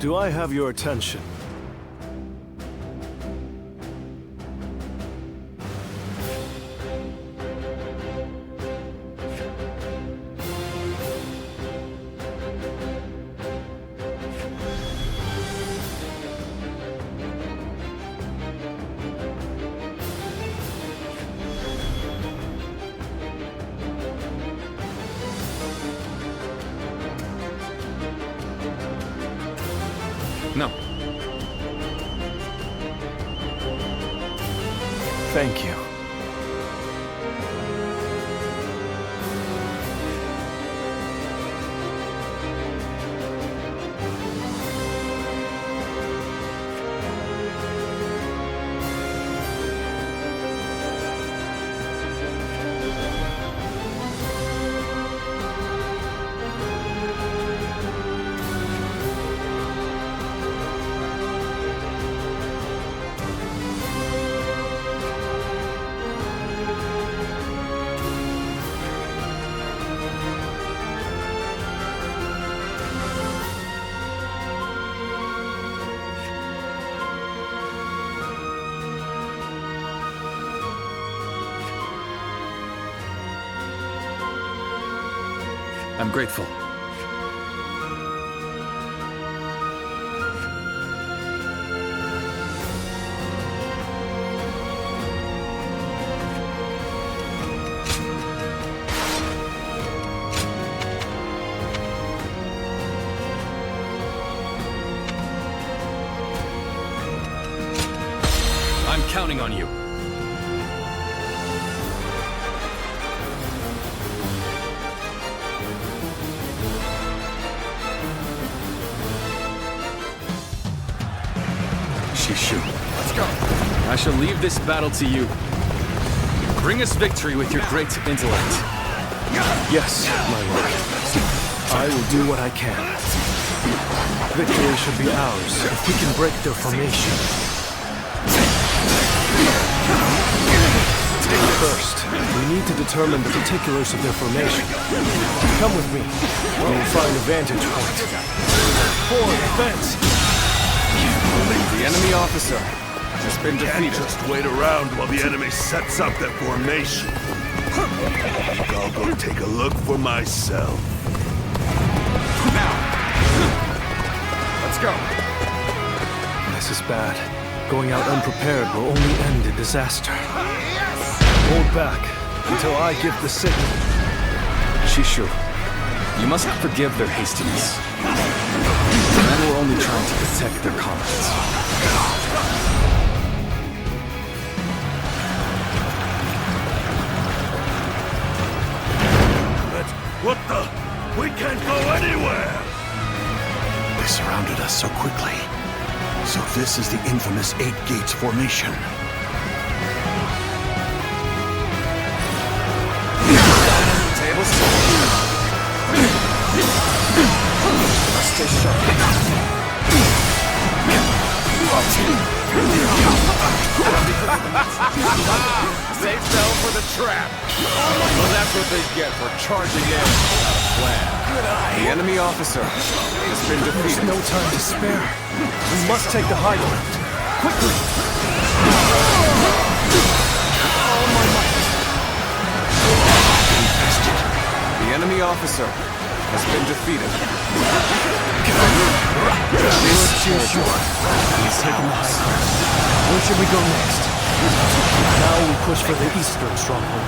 Do I have your attention? No. Thank you. I'm grateful. I'm counting on you. Let's go. I shall leave this battle to you. Bring us victory with your great intellect. Yes, my lord. I will do what I can. Victory should be ours if we can break their formation. First, we need to determine the particulars of their formation. Come with me. We will find a vantage point. Forward, advance! The enemy officer has been defeated. Can't just wait around while the enemy sets up their formation. I'll go take a look for myself. Now! Let's go! This is bad. Going out unprepared will only end in disaster. Hold back until I give the signal. Shishu, you must forgive their hastiness. The men were only trying to protect their comrades. What the? We can't go anywhere! They surrounded us so quickly. So this is the infamous Eight Gates formation. Tables. Stay sharp. They fell for the trap. Well, that's what they get for charging in. The enemy officer has been There's defeated. no time to spare. We must take the high ground. Quickly! All my might. The enemy officer has been defeated. He's taken the high ground. Where should we go next? Now we push for the eastern stronghold.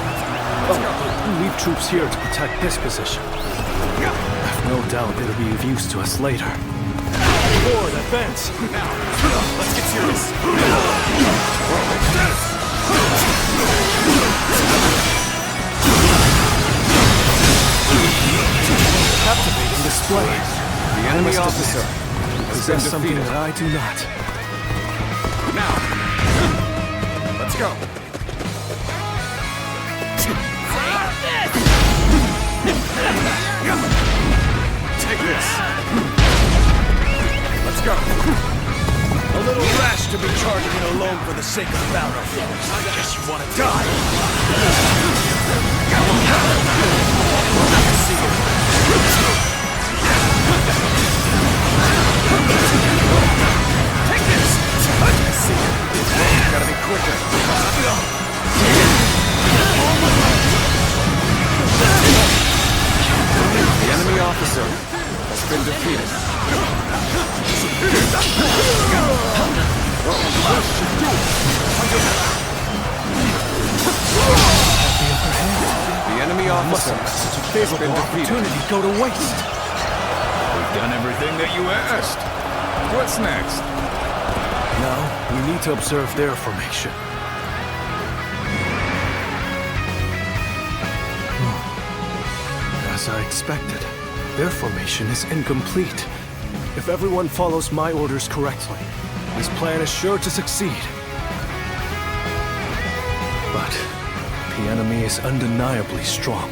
Leave troops here to protect this position. I've no doubt it'll be of use to us later. Forward, advance! Now, let's get serious. Captivating display. The enemy officer has been Possess something defeated. that I do not. Now, let's go. Take this. Let's go. A little rash to be charging in alone for the sake of the battle. I guess you want to die. I can see it. quicker. The enemy officer has been defeated. The enemy officer Such a has favorable been defeated. opportunity go to waste. We've done everything that you asked. What's next? Now, we need to observe their formation. As I expected, their formation is incomplete. If everyone follows my orders correctly, this plan is sure to succeed. But the enemy is undeniably strong.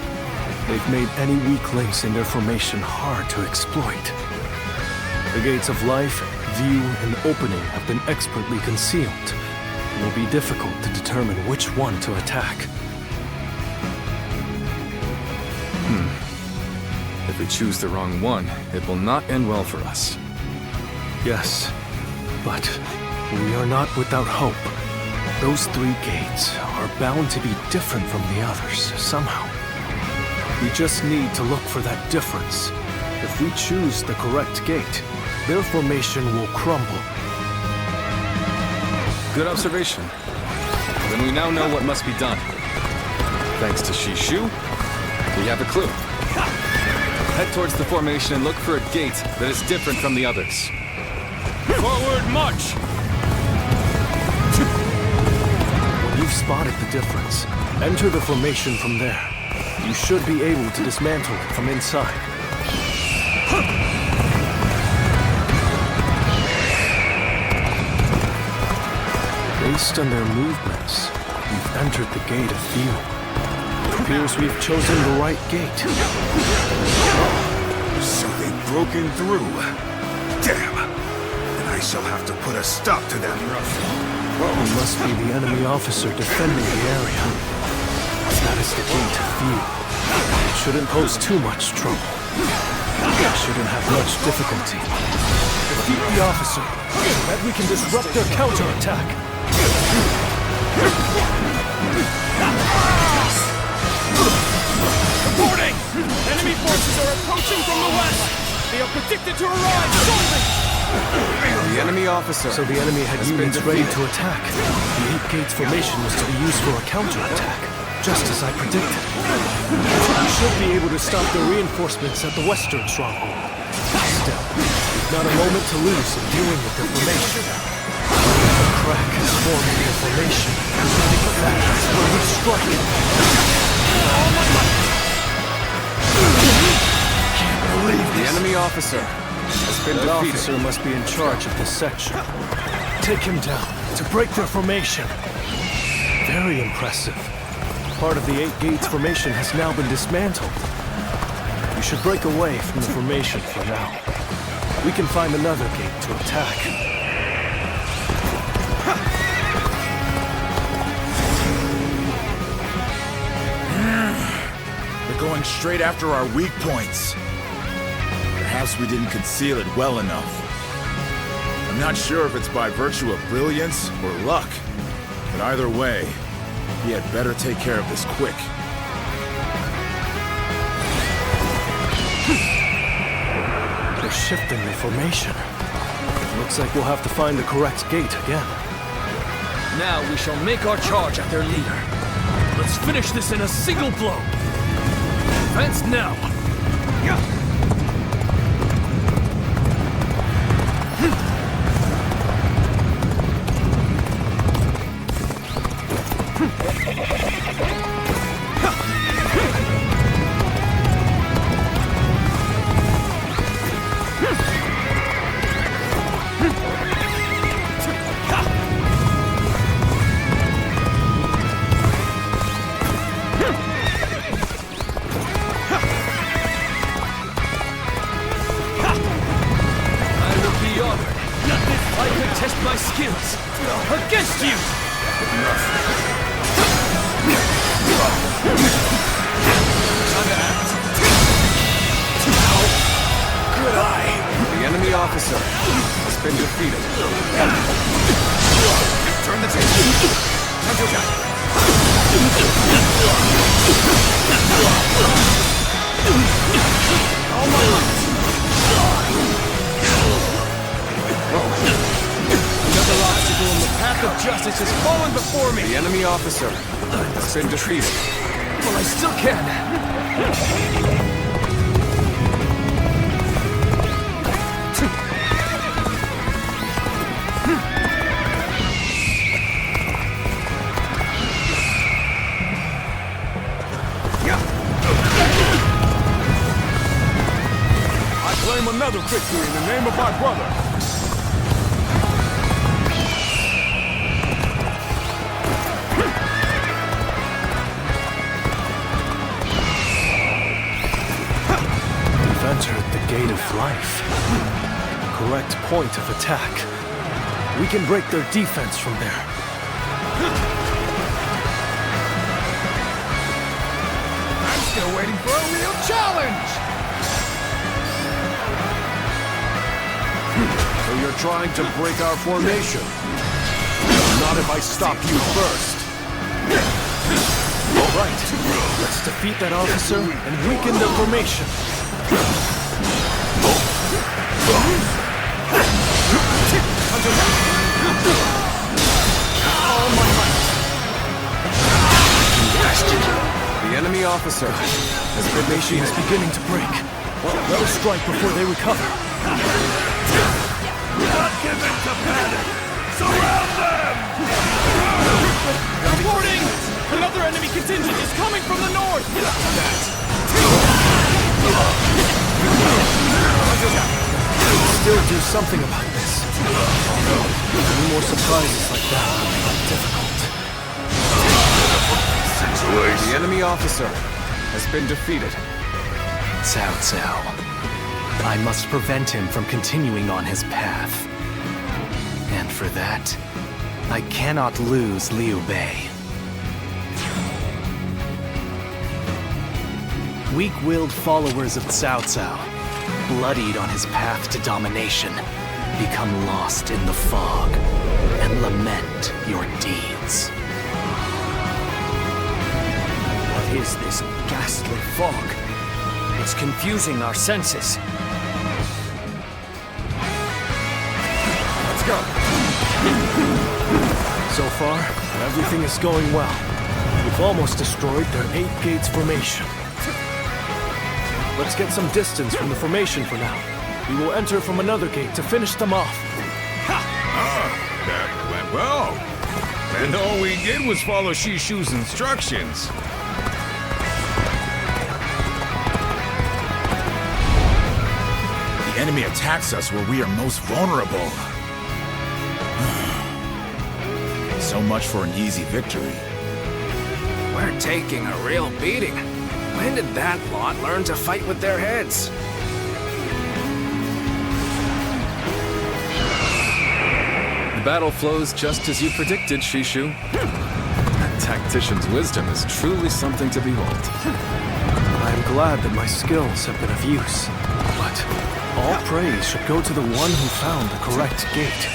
They've made any weak links in their formation hard to exploit. The gates of life, view, and opening have been expertly concealed. It will be difficult to determine which one to attack. If we choose the wrong one, it will not end well for us. Yes, but we are not without hope. Those 3 gates are bound to be different from the others, somehow. We just need to look for that difference. If we choose the correct gate, their formation will crumble. Good observation. Then we now know what must be done. Thanks to Shishu, we have a clue. Head towards the formation and look for a gate that is different from the others. Forward march! When you've spotted the difference, enter the formation from there. You should be able to dismantle it from inside. Based on their movements, we've entered the gate afield. It appears we've chosen the right gate. So they've broken through. Damn! Then I shall have to put a stop to them. It must be the enemy officer defending the area. That is the gate afield. It shouldn't pose too much trouble. I shouldn't have much difficulty. Defeat the officer, so that we can disrupt their counterattack. Reporting! Enemy forces are approaching from the west! They are predicted to arrive shortly! The enemy officer. So the enemy had has units been ready defeated. to attack. The 8 gates formation was to be used for a counterattack, just as I predicted. We should be able to stop the reinforcements at the western stronghold. Still, we've not a moment to lose in dealing with their formation. A crack is forming their formation. That is where we strike. Can't believe The this. enemy officer has been That defeated. officer must be in charge of this section. Take him down to break their formation. Very impressive. Part of the 8 gates formation has now been dismantled. We should break away from the formation for now. We can find another gate to attack. They're going straight after our weak points. Perhaps we didn't conceal it well enough. I'm not sure if it's by virtue of brilliance or luck, but either way, we had better take care of this quick. They're shifting their formation. Looks like we'll have to find the correct gate again. Now we shall make our charge at their leader. Let's finish this in a single blow. Advance now! I could test my skills against you! Another obstacle in the path of justice has fallen before me! The enemy officer has been defeated. Well, I still can! I claim another victory in the name of my brother. We've entered the gate of life. Correct point of attack. We can break their defense from there. I'm still waiting for a real challenge! So you're trying to break our formation? Not if I stop you first. All right, let's defeat that officer and weaken their formation. All my might. The enemy officer has been Formation is beginning to break. Let us strike before they recover. Not give in to panic! Surround them! Reporting! Another enemy contingent is coming from the north! Still do something about this. Any more surprises like that are difficult. The enemy officer has been defeated. Cao Cao. I must prevent him from continuing on his path. And for that, I cannot lose Liu Bei. Weak-willed followers of Cao Cao, bloodied on his path to domination, become lost in the fog and lament your deeds. What is this ghastly fog? It's confusing our senses. Let's go. So far, everything is going well. We've almost destroyed their 8 gates formation. Let's get some distance from the formation for now. We will enter from another gate to finish them off. That went well. And all we did was follow Shishu's instructions. The enemy attacks us where we are most vulnerable. So much for an easy victory. We're taking a real beating. When did that lot learn to fight with their heads? The battle flows just as you predicted, Shishu. That tactician's wisdom is truly something to behold. I am glad that my skills have been of use. But all praise should go to the one who found the correct gate.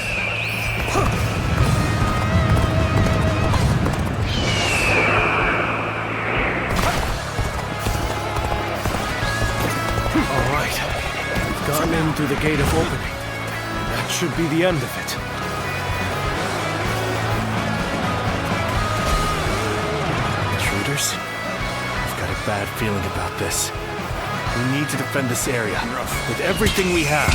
All right. We've gone in through the gate of opening. That should be the end of it. Intruders? I've got a bad feeling about this. We need to defend this area with everything we have.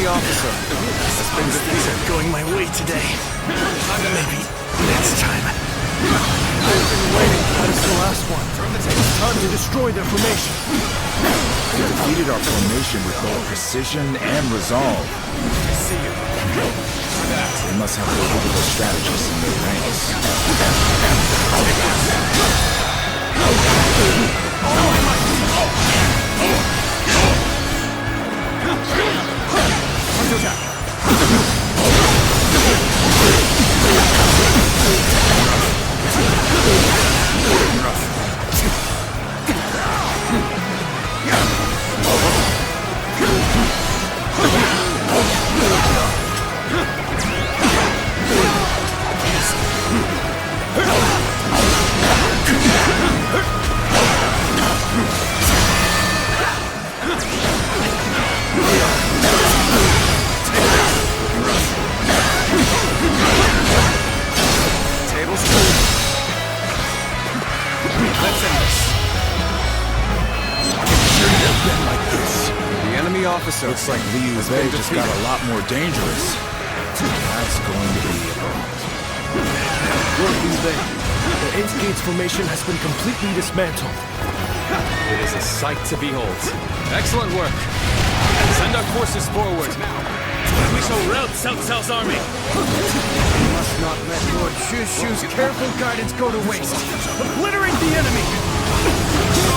Officer has been defeated. Things are going my way today. Maybe next time. That is the last one. Time to destroy their formation. They defeated our formation with both precision and resolve. I see you. They must have formidable strategists in their ranks. Officer. Looks like Liu Bei just got a lot more dangerous. That's going to be Lord Liu Bei, the 8th Gates formation has been completely dismantled. It is a sight to behold. Excellent work. Send our forces forward. We shall rout Cao Cao's army. We must not let Lord Shu's careful guidance go to waste. Obliterate the enemy!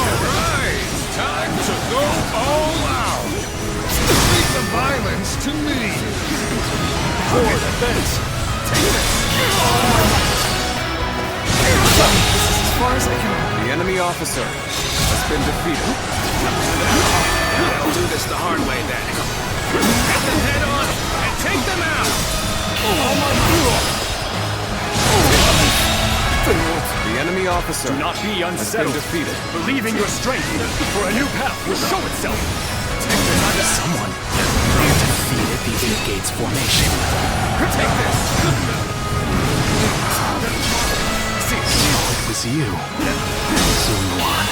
Alright! Time to go all out! Leave the violence to me! Forward, advance! Take this! As far as I can. The enemy officer has been defeated. We'll do this the hard way then. Hit them head on and take them out! The enemy officer Do not be has been unsettled. defeated. Believe in your strength, for a new path will show itself. Someone defeated the 8 Gates formation. Take this! It was you, Zuluan.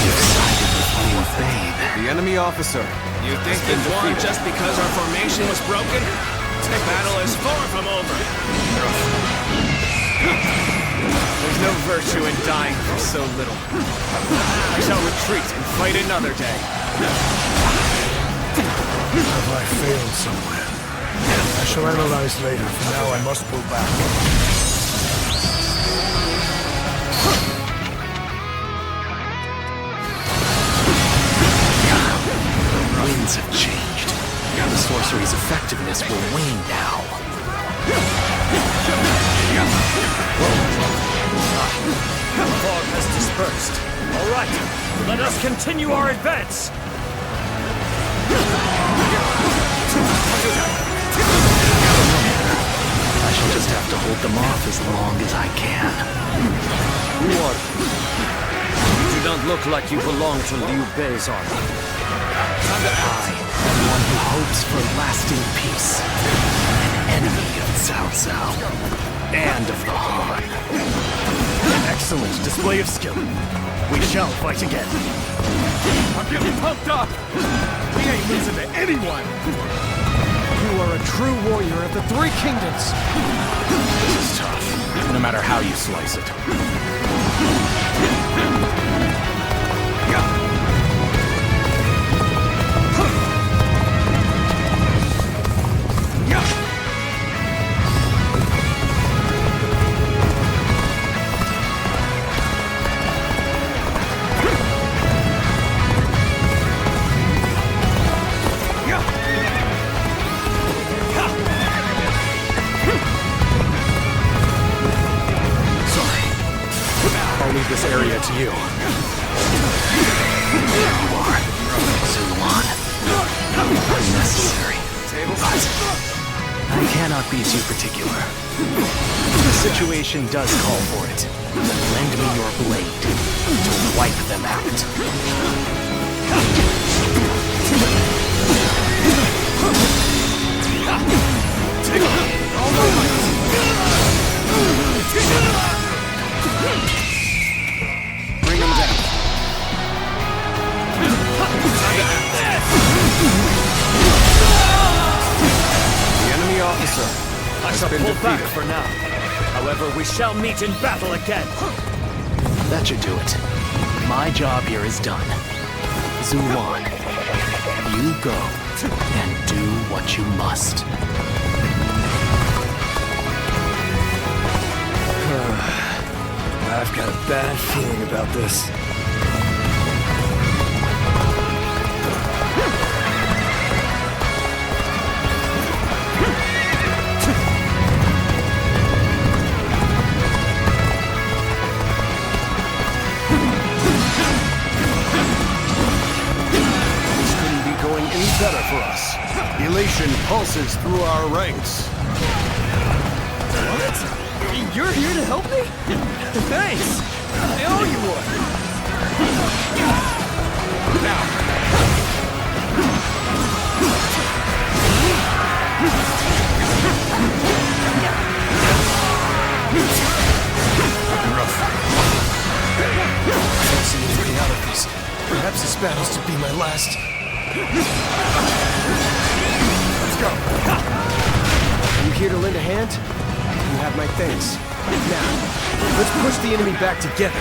You've sided with Liu Bei. The enemy officer. You think they won just because our formation was broken? The battle is far from over. There's no virtue in dying for so little. I shall retreat and fight another day. Have I failed somewhere? I shall analyze later. For now, I must pull back. Winds have changed. The sorcery's effectiveness will wane now. The fog has dispersed. All right, let us continue our advance. I shall just have to hold them off as long as I can. Who are you? You do not look like you belong to Liu Bei's army. I am one who hopes for lasting peace. An enemy of Cao Cao. And of the Han. An excellent display of skill. We shall fight again. I'm getting pumped up! We ain't losing to anyone! You are a true warrior of the 3 kingdoms. This is tough, no matter how you slice it. This area to you. There you are, Zuluan. Unnecessary. But I cannot be too particular. The situation does call for it. Lend me your blade to wipe them out. Bring him down. The enemy officer I shall pull back for now. I However, we shall meet in battle again. That should do it. My job here is done. Zuwan, you go and do what you must. I've got a bad feeling about this. Better for us. Elation pulses through our ranks. What? You're here to help me? Thanks! I owe you one! Now! I don't see any way out of this. Perhaps this battle's to be my last. Let's go! You here to lend a hand? You have my thanks. Now, let's push the enemy back together.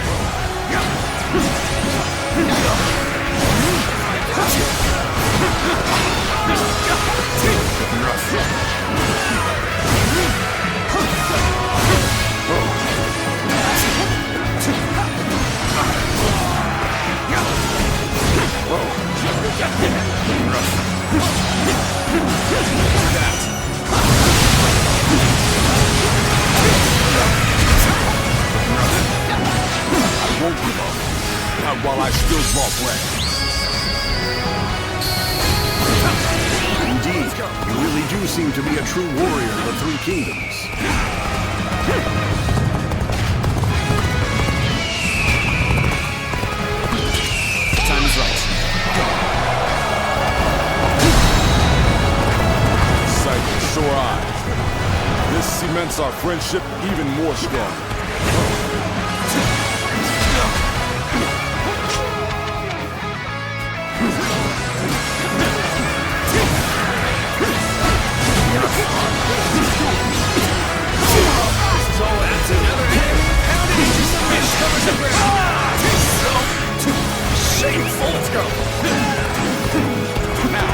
Won't give up. Not while I still draw breath. Indeed, you really do seem to be a true warrior of the Three Kingdoms. Time is right. Sight and sore eyes. This cements our friendship even more strong. Shameful! Let's go! Now!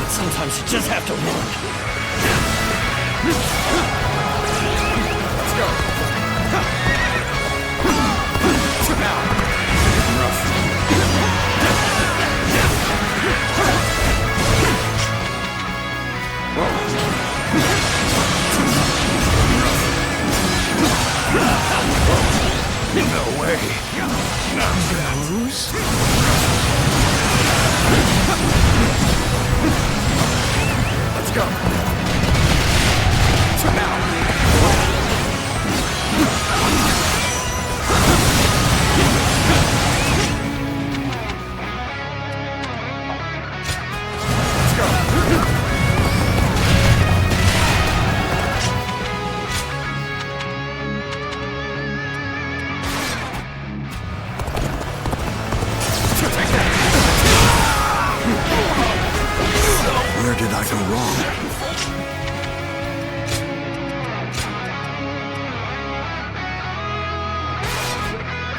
Sometimes you just have to run. Let's go. Now. Rough. No way. I'm gonna lose. Let's go. Now. Let's go. Where did I go wrong?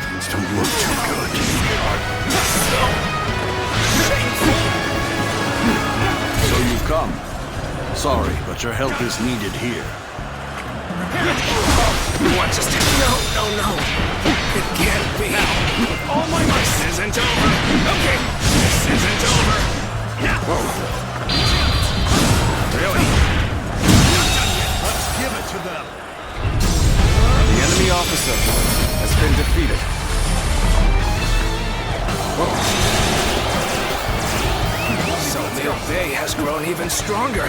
Things don't look too good. So you've come. Sorry, but your help is needed here. You want us to... No. It can't be. All my might. This isn't over. Okay, this isn't over. Whoa. Really? Let's give it to them. The enemy officer has been even stronger.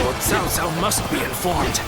Lord Cao Cao must be informed.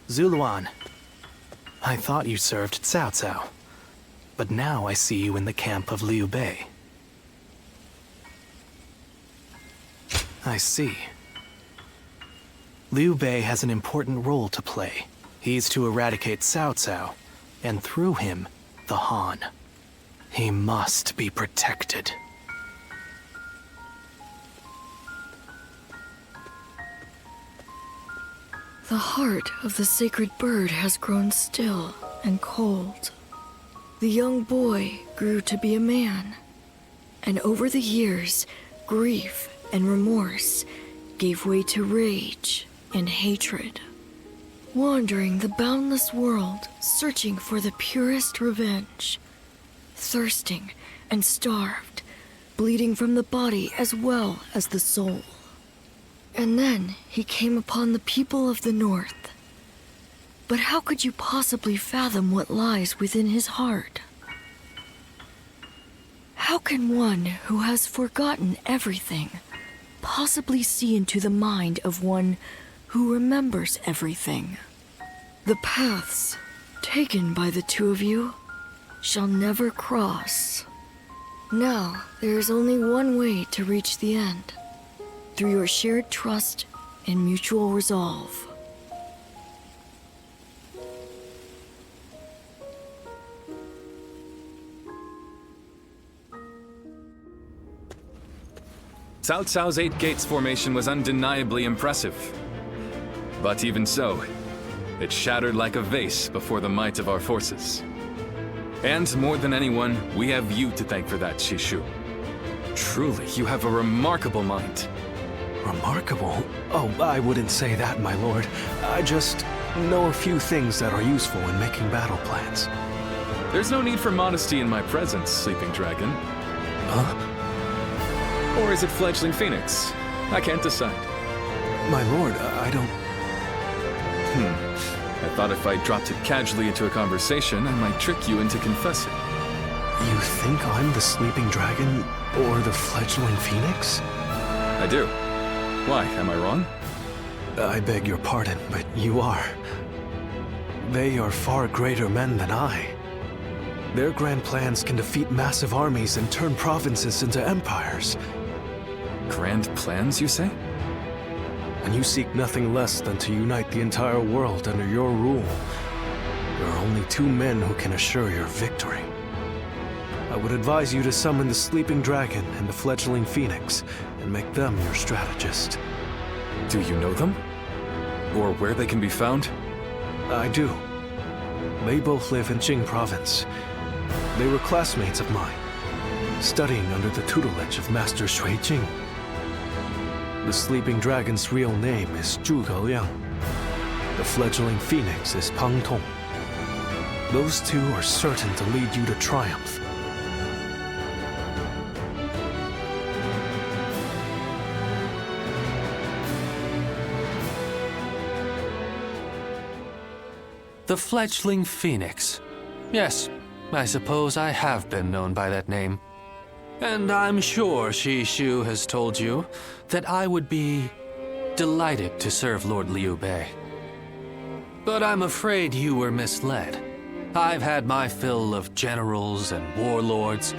Zuluan, I thought you served Cao Cao, but now I see you in the camp of Liu Bei. I see. Liu Bei has an important role to play. He's to eradicate Cao Cao, and through him, the Han. He must be protected. The heart of the sacred bird has grown still and cold. The young boy grew to be a man, and over the years, grief and remorse gave way to rage and hatred. Wandering the boundless world, searching for the purest revenge. Thirsting and starved, bleeding from the body as well as the soul. And then he came upon the people of the North. But how could you possibly fathom what lies within his heart? How can one who has forgotten everything possibly see into the mind of one who remembers everything? The paths taken by the two of you shall never cross. Now, there is only one way to reach the end. Through your shared trust and mutual resolve. Cao Cao's 8 gates formation was undeniably impressive. But even so, it shattered like a vase before the might of our forces. And more than anyone, we have you to thank for that, Shishu. Truly, you have a remarkable mind. Remarkable? Oh, I wouldn't say that, my lord. I just know a few things that are useful in making battle plans. There's no need for modesty in my presence, Sleeping Dragon. Huh? Or is it Fledgling Phoenix? I can't decide. My lord, I don't... I thought if I dropped it casually into a conversation, I might trick you into confessing. You think I'm the Sleeping Dragon or the Fledgling Phoenix? I do. Why, am I wrong? I beg your pardon, but you are. They are far greater men than I. Their grand plans can defeat massive armies and turn provinces into empires. Grand plans, you say? And you seek nothing less than to unite the entire world under your rule. There are only 2 men who can assure your victory. I would advise you to summon the Sleeping Dragon and the Fledgling Phoenix, and make them your strategist. Do you know them? Or where they can be found? I do. They both live in Jing Province. They were classmates of mine, studying under the tutelage of Master Shui Jing. The Sleeping Dragon's real name is Zhuge Liang. The Fledgling Phoenix is Pang Tong. Those 2 are certain to lead you to triumph. The Fledgling Phoenix. Yes, I suppose I have been known by that name. And I'm sure Shishu has told you that I would be delighted to serve Lord Liu Bei. But I'm afraid you were misled. I've had my fill of generals and warlords.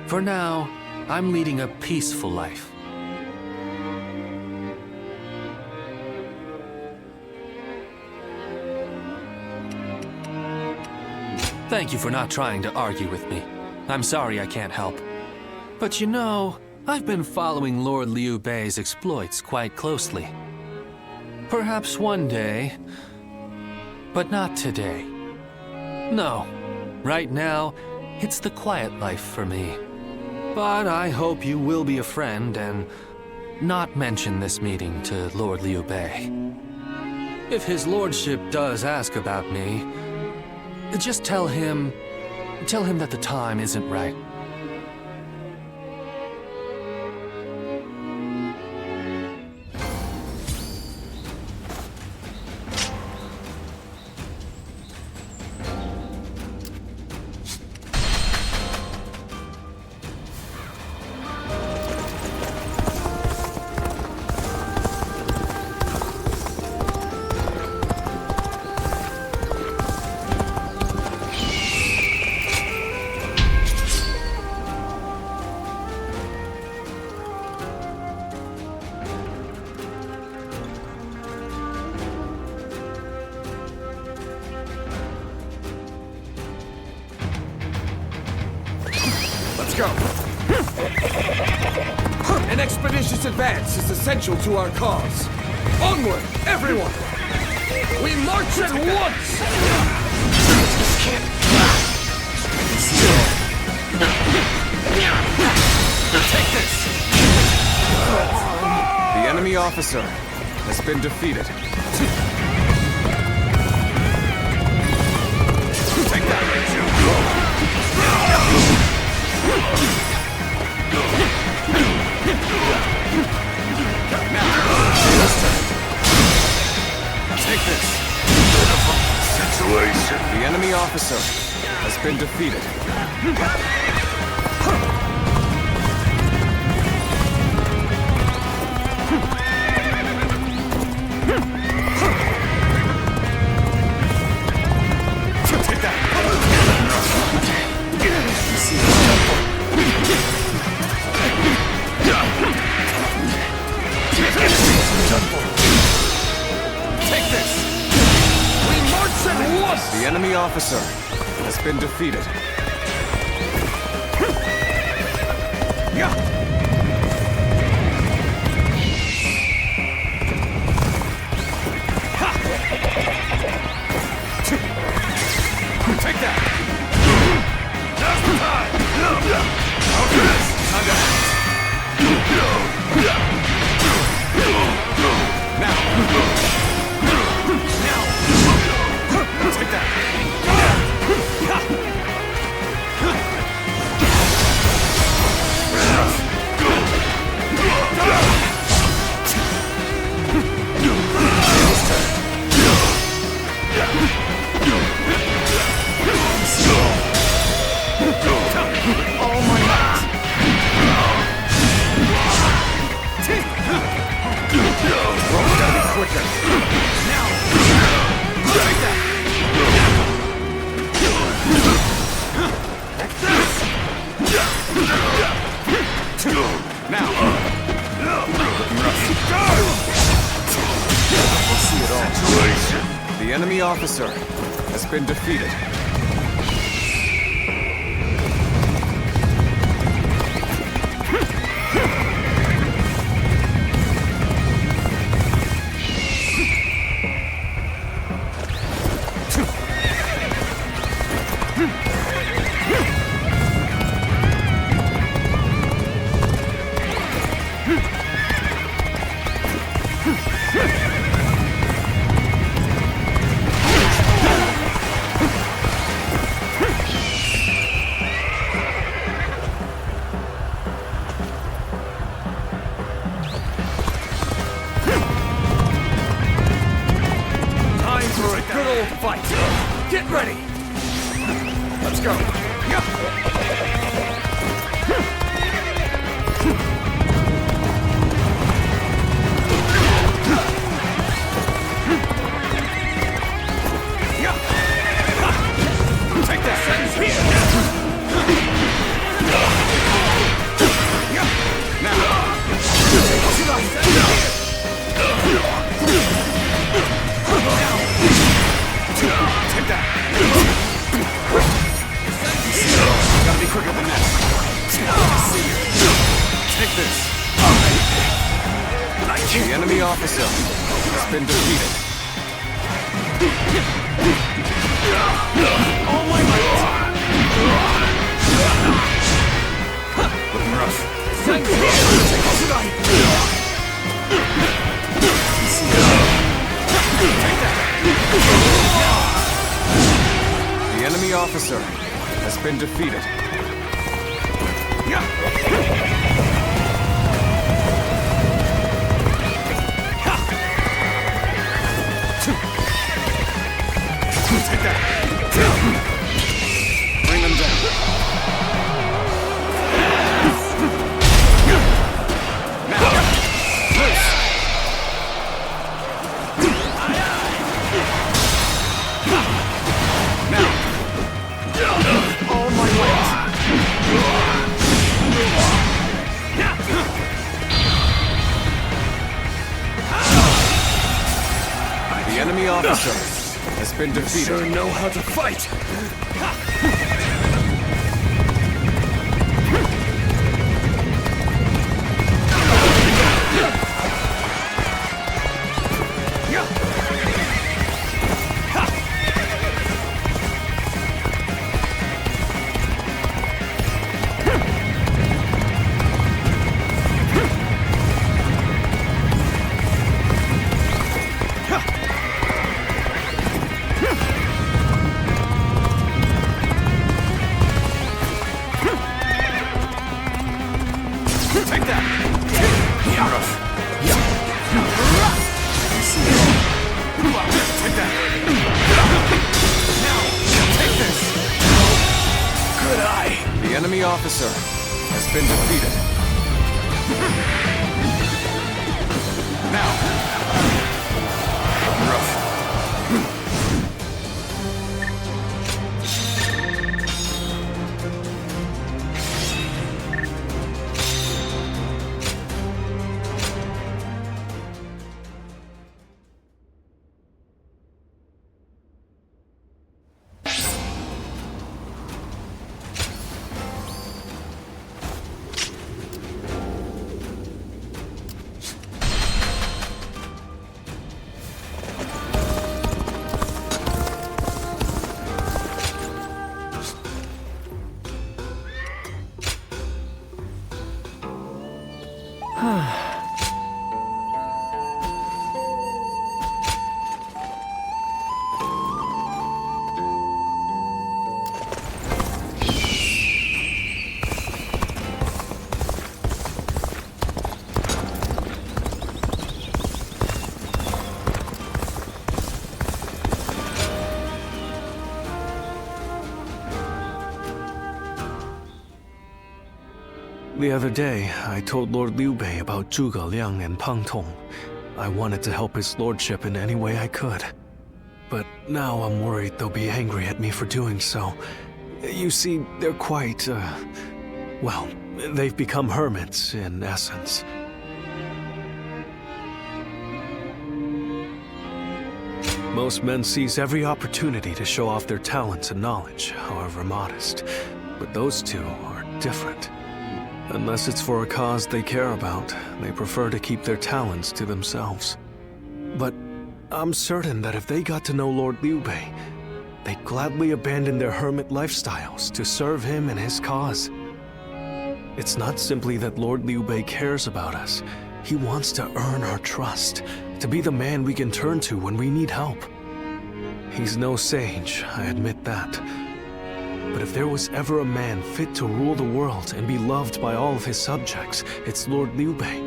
For now, I'm leading a peaceful life. Thank you for not trying to argue with me. I'm sorry I can't help. But you know, I've been following Lord Liu Bei's exploits quite closely. Perhaps one day, but not today. No, right now, it's the quiet life for me. But I hope you will be a friend and not mention this meeting to Lord Liu Bei. If his lordship does ask about me, just tell him that the time isn't right. Let's go. An expeditious advance is essential to our cause. Onward, everyone! We march at once! Take this! The enemy officer has been defeated. Take that! Take this. Situation. The enemy officer has been defeated. Take that! Take this! We march at once! The enemy officer has been defeated. Take that! Now's the time! Okay, time to act. Now! Take that! All my might! Roll's gotta be quicker! Now! Take that! Now! Looking rough. We'll see it all. The enemy officer has been defeated. Good old fight! Get ready! Let's go! Take that! Here! Now! Take that! Gotta be quicker than that. officer has been defeated. All my might! Looking rough. The enemy officer has been defeated. Take that! Bring them down. Now, loose! Now! All my might! The enemy officer has been defeated. Sure know how to fight! Take that! Take that! Now, take this! Good eye! The enemy officer has been defeated. Now, rough. The other day, I told Lord Liu Bei about Zhuge Liang and Pang Tong. I wanted to help his lordship in any way I could. But now I'm worried they'll be angry at me for doing so. You see, they're quite, well, they've become hermits, in essence. Most men seize every opportunity to show off their talents and knowledge, however modest. But those two are different. Unless it's for a cause they care about, they prefer to keep their talents to themselves. But I'm certain that if they got to know Lord Liu Bei, they'd gladly abandon their hermit lifestyles to serve him and his cause. It's not simply that Lord Liu Bei cares about us. He wants to earn our trust, to be the man we can turn to when we need help. He's no sage, I admit that. But if there was ever a man fit to rule the world and be loved by all of his subjects, it's Lord Liu Bei.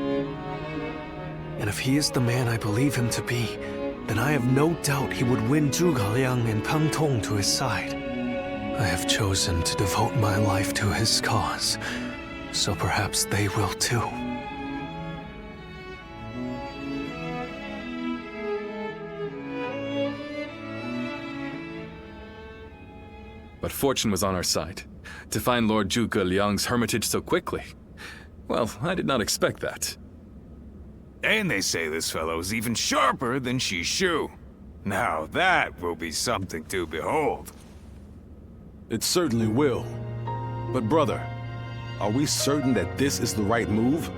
And if he is the man I believe him to be, then I have no doubt he would win Zhuge Liang and Pang Tong to his side. I have chosen to devote my life to his cause, so perhaps they will too. But fortune was on our side. To find Lord Zhuge Liang's hermitage so quickly. Well, I did not expect that. And they say this fellow's even sharper than Shishu. Now that will be something to behold. It certainly will. But brother, are we certain that this is the right move?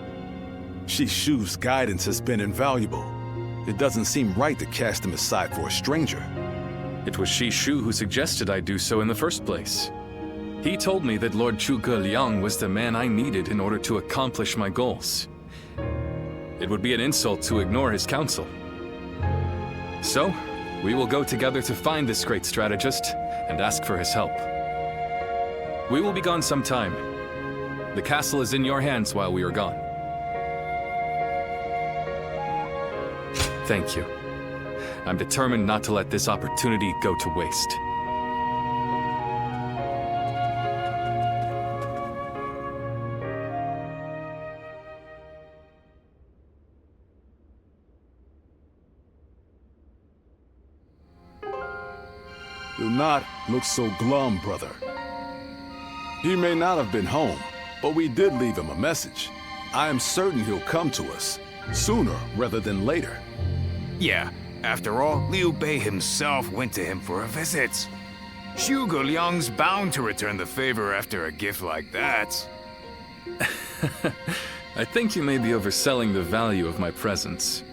Shishu's guidance has been invaluable. It doesn't seem right to cast him aside for a stranger. It was Shishu who suggested I do so in the first place. He told me that Lord Zhuge Liang was the man I needed in order to accomplish my goals. It would be an insult to ignore his counsel. So, we will go together to find this great strategist and ask for his help. We will be gone some time. The castle is in your hands while we are gone. Thank you. I'm determined not to let this opportunity go to waste. Do not look so glum, brother. He may not have been home, but we did leave him a message. I am certain he'll come to us, sooner rather than later. Yeah, after all, Liu Bei himself went to him for a visit. Zhuge Liang's bound to return the favor after a gift like that. I think you may be overselling the value of my presence.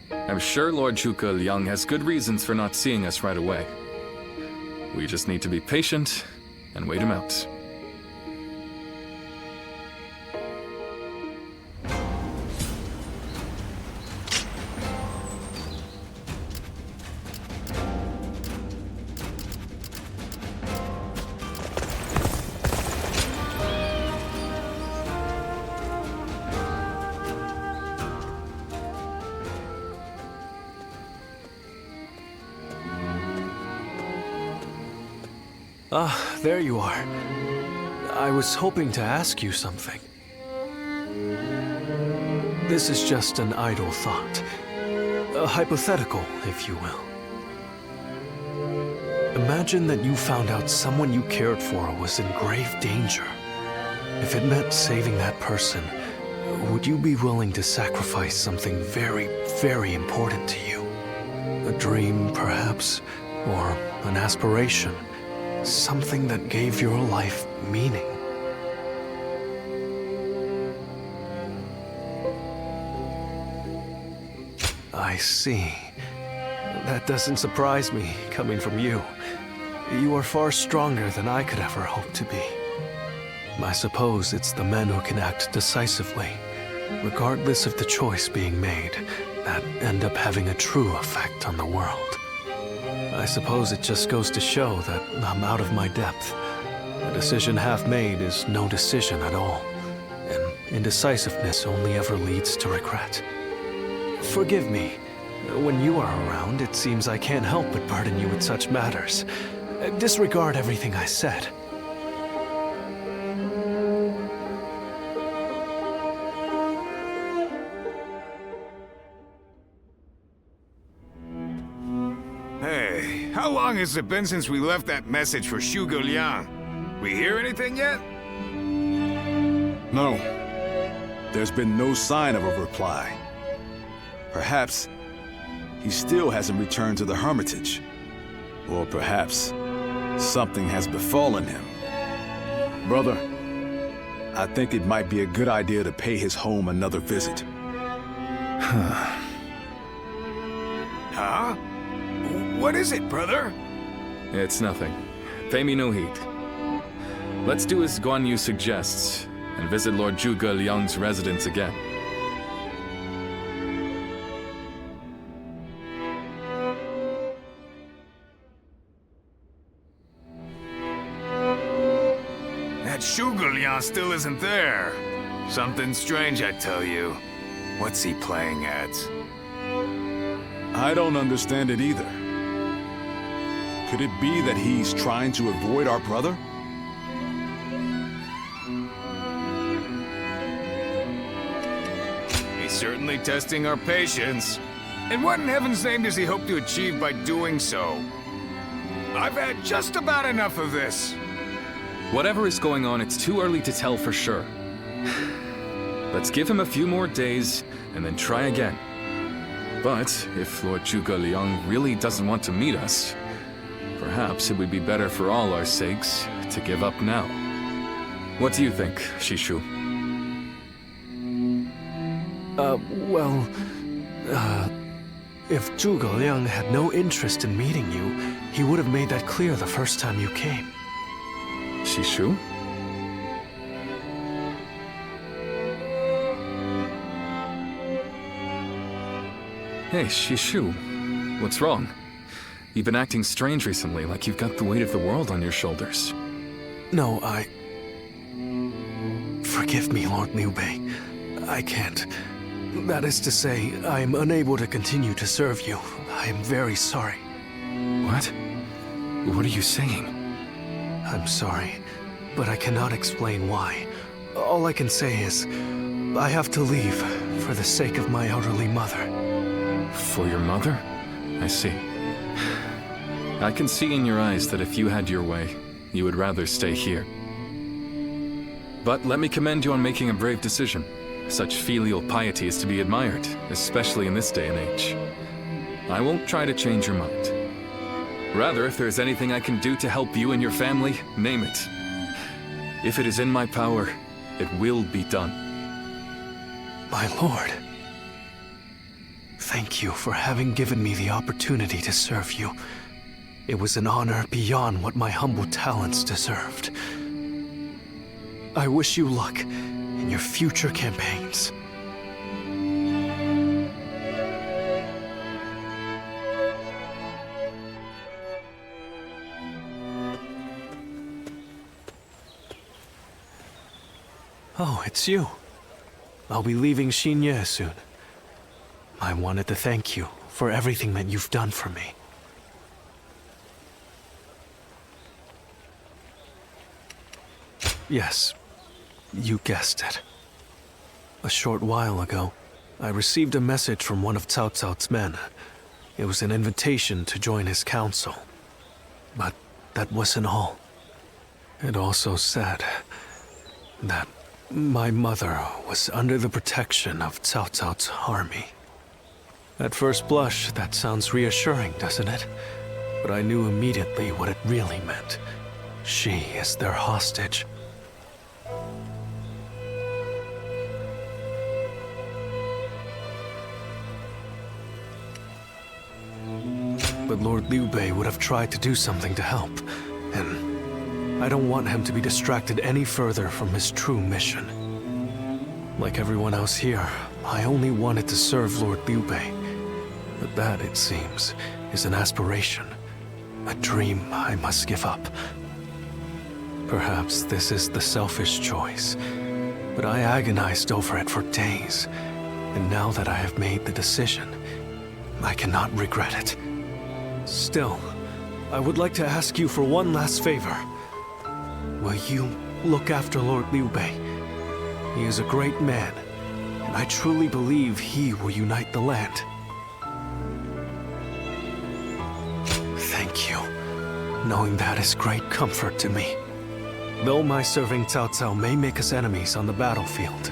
I'm sure Lord Zhuge Liang has good reasons for not seeing us right away. We just need to be patient and wait him out. Ah, there you are. I was hoping to ask you something. This is just an idle thought. A hypothetical, if you will. Imagine that you found out someone you cared for was in grave danger. If it meant saving that person, would you be willing to sacrifice something very, very important to you? A dream, perhaps, or an aspiration? Something that gave your life meaning. I see. That doesn't surprise me, coming from you. You are far stronger than I could ever hope to be. I suppose it's the men who can act decisively, regardless of the choice being made, that end up having a true effect on the world. I suppose it just goes to show that I'm out of my depth. A decision half made is no decision at all, and indecisiveness only ever leads to regret. Forgive me. When you are around, it seems I can't help but burden you with such matters. Disregard everything I said. Hey, how long has it been since we left that message for Zhuge Liang? We hear anything yet? No. There's been no sign of a reply. Perhaps he still hasn't returned to the Hermitage. Or perhaps something has befallen him. Brother, I think it might be a good idea to pay his home another visit. Huh? What is it, brother? It's nothing. Pay me no heed. Let's do as Guan Yu suggests, and visit Lord Zhuge Liang's residence again. That Zhuge Liang still isn't there. Something strange, I tell you. What's he playing at? I don't understand it either. Could it be that he's trying to avoid our brother? He's certainly testing our patience. And what in heaven's name does he hope to achieve by doing so? I've had just about enough of this. Whatever is going on, it's too early to tell for sure. Let's give him a few more days, and then try again. But if Lord Zhuge Liang really doesn't want to meet us, perhaps it would be better for all our sakes to give up now. What do you think, Shishu? If Zhuge Liang had no interest in meeting you, he would have made that clear the first time you came. Shishu? Hey, Shishu. What's wrong? You've been acting strange recently, like you've got the weight of the world on your shoulders. No, Forgive me, Lord Liu Bei. I can't. That is to say, I am unable to continue to serve you. I am very sorry. What? What are you saying? I'm sorry, but I cannot explain why. All I can say is, I have to leave for the sake of my elderly mother. For your mother? I see. I can see in your eyes that if you had your way, you would rather stay here. But let me commend you on making a brave decision. Such filial piety is to be admired, especially in this day and age. I won't try to change your mind. Rather, if there's anything I can do to help you and your family, name it. If it is in my power, it will be done. My lord, thank you for having given me the opportunity to serve you. It was an honor beyond what my humble talents deserved. I wish you luck in your future campaigns. Oh, it's you. I'll be leaving Xinye soon. I wanted to thank you for everything that you've done for me. Yes, you guessed it. A short while ago, I received a message from one of Cao Cao's men. It was an invitation to join his council. But that wasn't all. It also said that my mother was under the protection of Cao Cao's army. At first blush, that sounds reassuring, doesn't it? But I knew immediately what it really meant. She is their hostage. But Lord Liu Bei would have tried to do something to help, and I don't want him to be distracted any further from his true mission. Like everyone else here, I only wanted to serve Lord Liu Bei, but that, it seems, is an aspiration, a dream I must give up. Perhaps this is the selfish choice, but I agonized over it for days, and now that I have made the decision, I cannot regret it. Still, I would like to ask you for one last favor. Will you look after Lord Liu Bei? He is a great man, and I truly believe he will unite the land. Thank you. Knowing that is great comfort to me. Though my serving Cao Cao may make us enemies on the battlefield,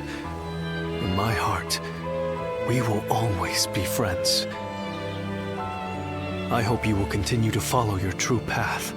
in my heart, we will always be friends. I hope you will continue to follow your true path.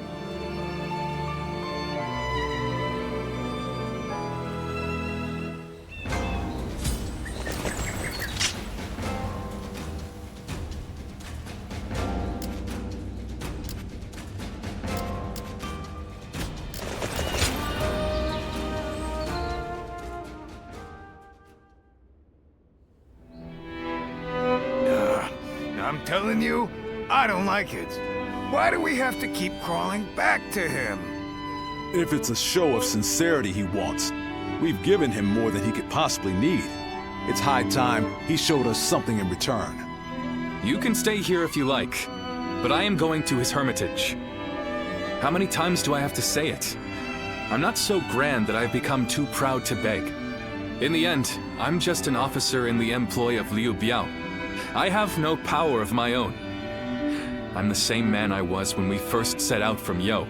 I'm telling you, I don't like it. Why do we have to keep crawling back to him? If it's a show of sincerity he wants, we've given him more than he could possibly need. It's high time he showed us something in return. You can stay here if you like, but I am going to his hermitage. How many times do I have to say it? I'm not so grand that I've become too proud to beg. In the end, I'm just an officer in the employ of Liu Biao. I have no power of my own. I'm the same man I was when we first set out from Yo.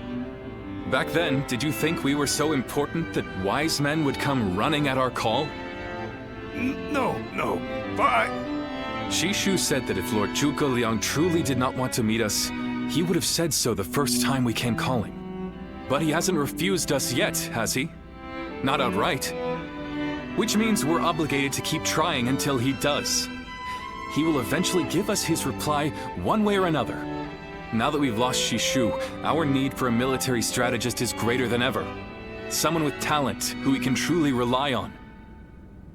Back then, did you think we were so important that wise men would come running at our call? No, but... Shishu said that if Lord Zhuge Liang truly did not want to meet us, he would have said so the first time we came calling. But he hasn't refused us yet, has he? Not outright. Which means we're obligated to keep trying until he does. he will eventually give us his reply one way or another. Now that we've lost Shishu, our need for a military strategist is greater than ever. Someone with talent who we can truly rely on.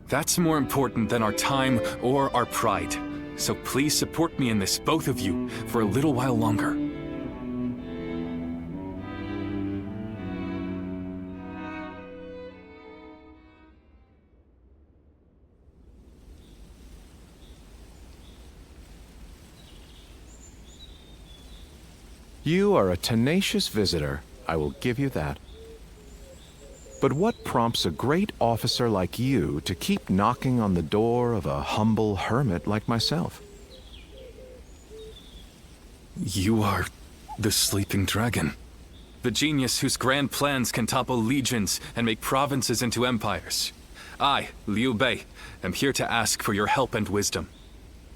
That's more important than our time or our pride. So please support me in this, both of you, for a little while longer. You are a tenacious visitor, I will give you that. But what prompts a great officer like you to keep knocking on the door of a humble hermit like myself? You are the Sleeping Dragon. The genius whose grand plans can topple legions and make provinces into empires. I, Liu Bei, am here to ask for your help and wisdom.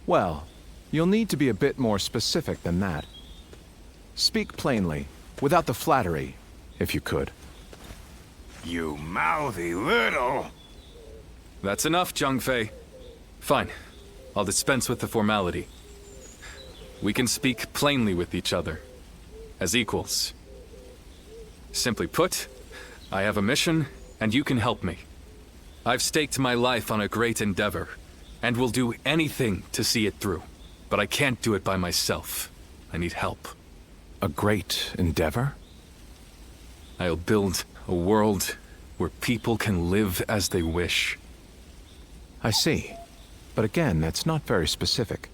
Well, you'll need to be a bit more specific than that. Speak plainly, without the flattery, if you could. You mouthy little... That's enough, Zhang Fei. Fine. I'll dispense with the formality. We can speak plainly with each other, as equals. Simply put, I have a mission, and you can help me. I've staked my life on a great endeavor, and will do anything to see it through. But I can't do it by myself. I need help. A great endeavor? I'll build a world where people can live as they wish. I see. But again, that's not very specific.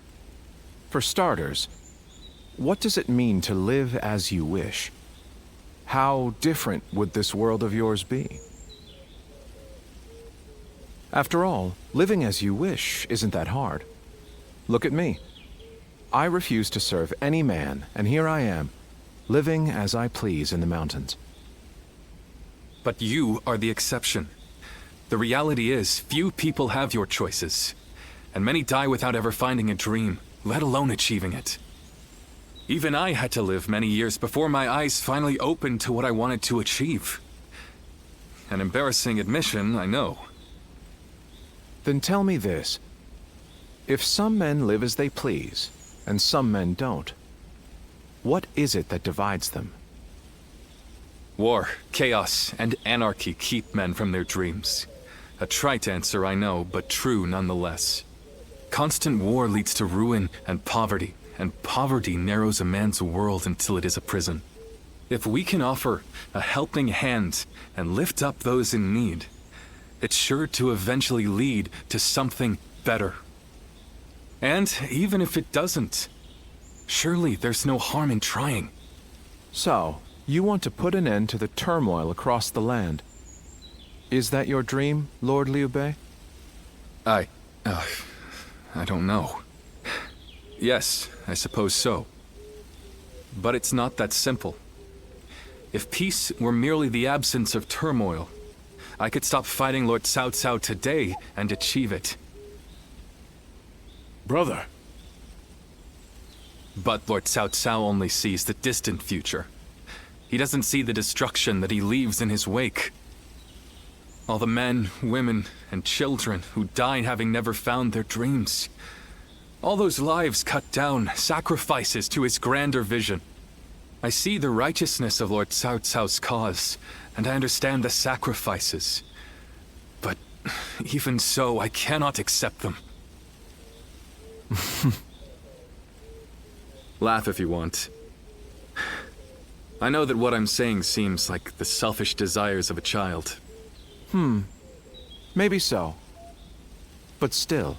For starters, what does it mean to live as you wish? How different would this world of yours be? After all, living as you wish isn't that hard. Look at me. I refuse to serve any man, and here I am, living as I please in the mountains. But you are the exception. The reality is, few people have your choices, and many die without ever finding a dream, let alone achieving it. Even I had to live many years before my eyes finally opened to what I wanted to achieve. An embarrassing admission, I know. Then tell me this. If some men live as they please, and some men don't, what is it that divides them? War, chaos, and anarchy keep men from their dreams. A trite answer, I know, but true nonetheless. Constant war leads to ruin and poverty narrows a man's world until it is a prison. If we can offer a helping hand and lift up those in need, it's sure to eventually lead to something better. And even if it doesn't, surely there's no harm in trying. So, you want to put an end to the turmoil across the land. Is that your dream, Lord Liu Bei? I don't know. Yes, I suppose so. But it's not that simple. If peace were merely the absence of turmoil, I could stop fighting Lord Cao Cao today and achieve it. Brother. But Lord Cao Cao only sees the distant future. He doesn't see the destruction that he leaves in his wake. All the men, women, and children who died having never found their dreams. All those lives cut down, sacrifices to his grander vision. I see the righteousness of Lord Cao Cao's cause, and I understand the sacrifices. But even so, I cannot accept them. Laugh if you want. I know that what I'm saying seems like the selfish desires of a child. Maybe so. But still,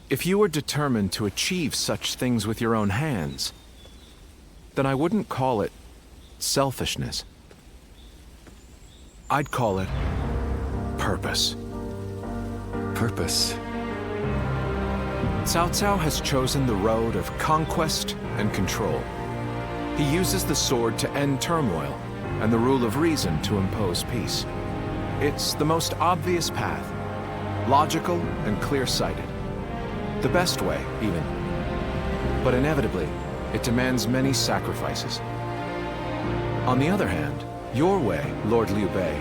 if you were determined to achieve such things with your own hands, then I wouldn't call it selfishness. I'd call it purpose. Purpose? Cao Cao has chosen the road of conquest and control. He uses the sword to end turmoil and the rule of reason to impose peace. It's the most obvious path, logical and clear-sighted. The best way, even. But inevitably, it demands many sacrifices. On the other hand, your way, Lord Liu Bei,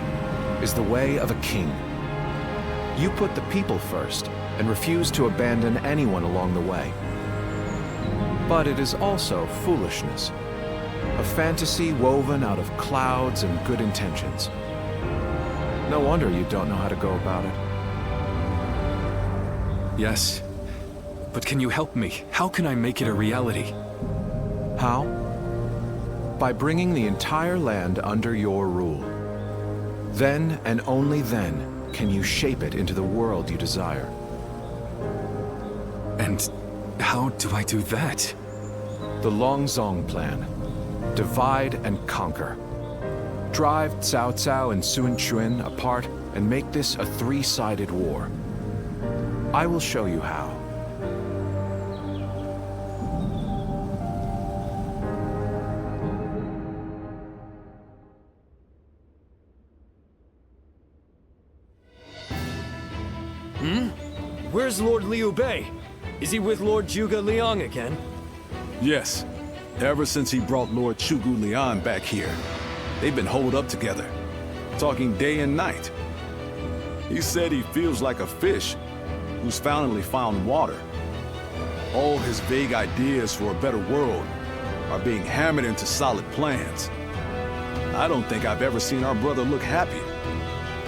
is the way of a king. You put the people first, and refuse to abandon anyone along the way. But it is also foolishness, a fantasy woven out of clouds and good intentions. No wonder you don't know how to go about it. Yes, but can you help me? How can I make it a reality? How? By bringing the entire land under your rule. Then and only then can you shape it into the world you desire. And how do I do that? The Longzong plan. Divide and conquer. Drive Cao Cao and Sun Quan apart and make this a three-sided war. I will show you how. Where's Lord Liu Bei? Is he with Lord Zhuge Liang again? Yes. Ever since he brought Lord Zhuge Liang back here, they've been holed up together, talking day and night. He said he feels like a fish who's finally found water. All his vague ideas for a better world are being hammered into solid plans. I don't think I've ever seen our brother look happy.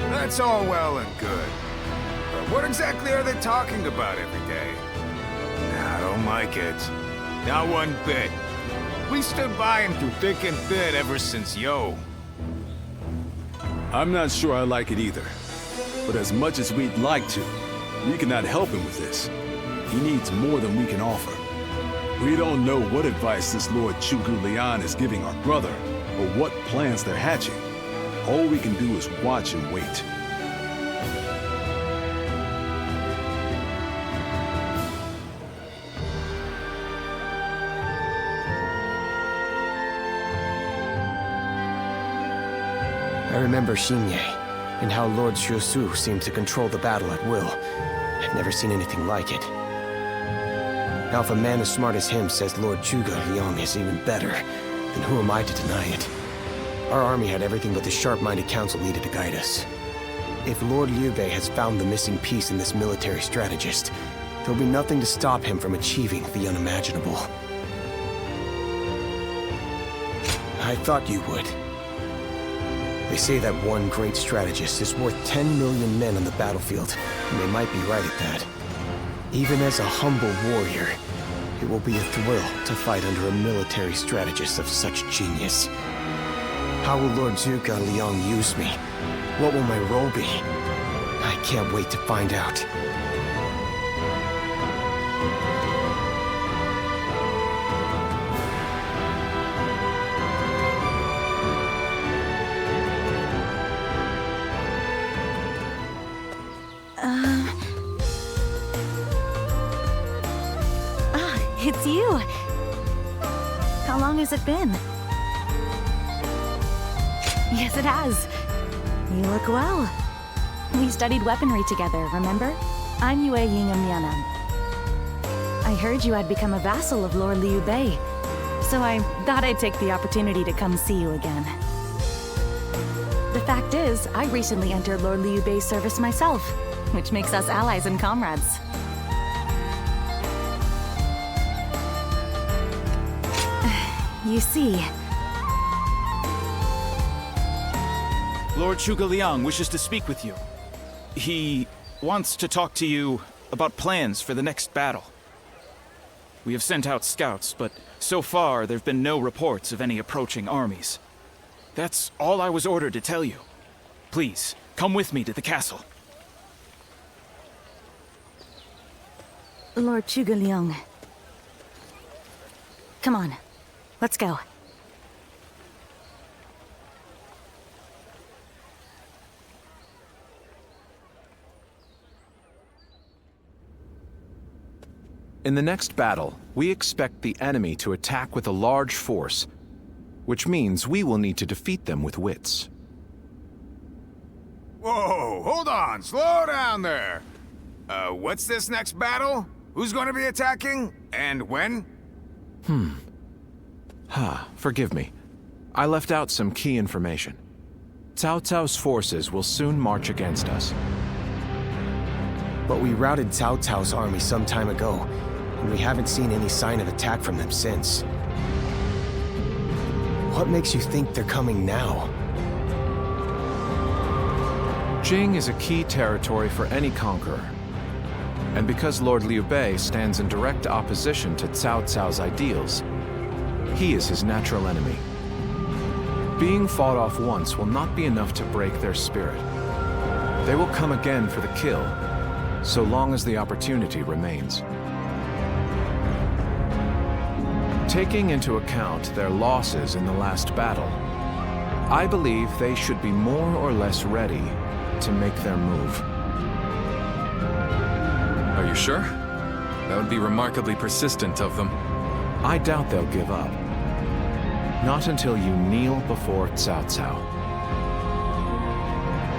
That's all well and good. But what exactly are they talking about every day? I don't like it. Not one bit. We stood by him through thick and thin ever since Yo. I'm not sure I like it either. But as much as we'd like to, we cannot help him with this. He needs more than we can offer. We don't know what advice this Lord Zhuge Liang is giving our brother, or what plans they're hatching. All we can do is watch and wait. I remember Xinye, and how Lord Xuesu seemed to control the battle at will. I've never seen anything like it. Now if a man as smart as him says Lord Zhuge Liang is even better, then who am I to deny it? Our army had everything but the sharp-minded council needed to guide us. If Lord Liu Bei has found the missing piece in this military strategist, there'll be nothing to stop him from achieving the unimaginable. I thought you would. They say that one great strategist is worth 10 million men on the battlefield, and they might be right at that. Even as a humble warrior, it will be a thrill to fight under a military strategist of such genius. How will Lord Zhuge Liang use me? What will my role be? I can't wait to find out. It's you! How long has it been? Yes, it has. You look well. We studied weaponry together, remember? I'm Yue Yingham Yanan. I heard you had become a vassal of Lord Liu Bei, so I thought I'd take the opportunity to come see you again. The fact is, I recently entered Lord Liu Bei's service myself, which makes us allies and comrades. You see... Lord Zhuge Liang wishes to speak with you. He wants to talk to you about plans for the next battle. We have sent out scouts, but so far there have been no reports of any approaching armies. That's all I was ordered to tell you. Please, come with me to the castle. Lord Zhuge Liang. Come on. Let's go. In the next battle, we expect the enemy to attack with a large force, which means we will need to defeat them with wits. Whoa, hold on, slow down there. What's this next battle? Who's gonna be attacking? And when? Forgive me. I left out some key information. Cao Cao's forces will soon march against us. But we routed Cao Cao's army some time ago, and we haven't seen any sign of attack from them since. What makes you think they're coming now? Jing is a key territory for any conqueror. And because Lord Liu Bei stands in direct opposition to Cao Cao's ideals, he is his natural enemy. Being fought off once will not be enough to break their spirit. They will come again for the kill, so long as the opportunity remains. Taking into account their losses in the last battle, I believe they should be more or less ready to make their move. Are you sure? That would be remarkably persistent of them. I doubt they'll give up. Not until you kneel before Cao Cao.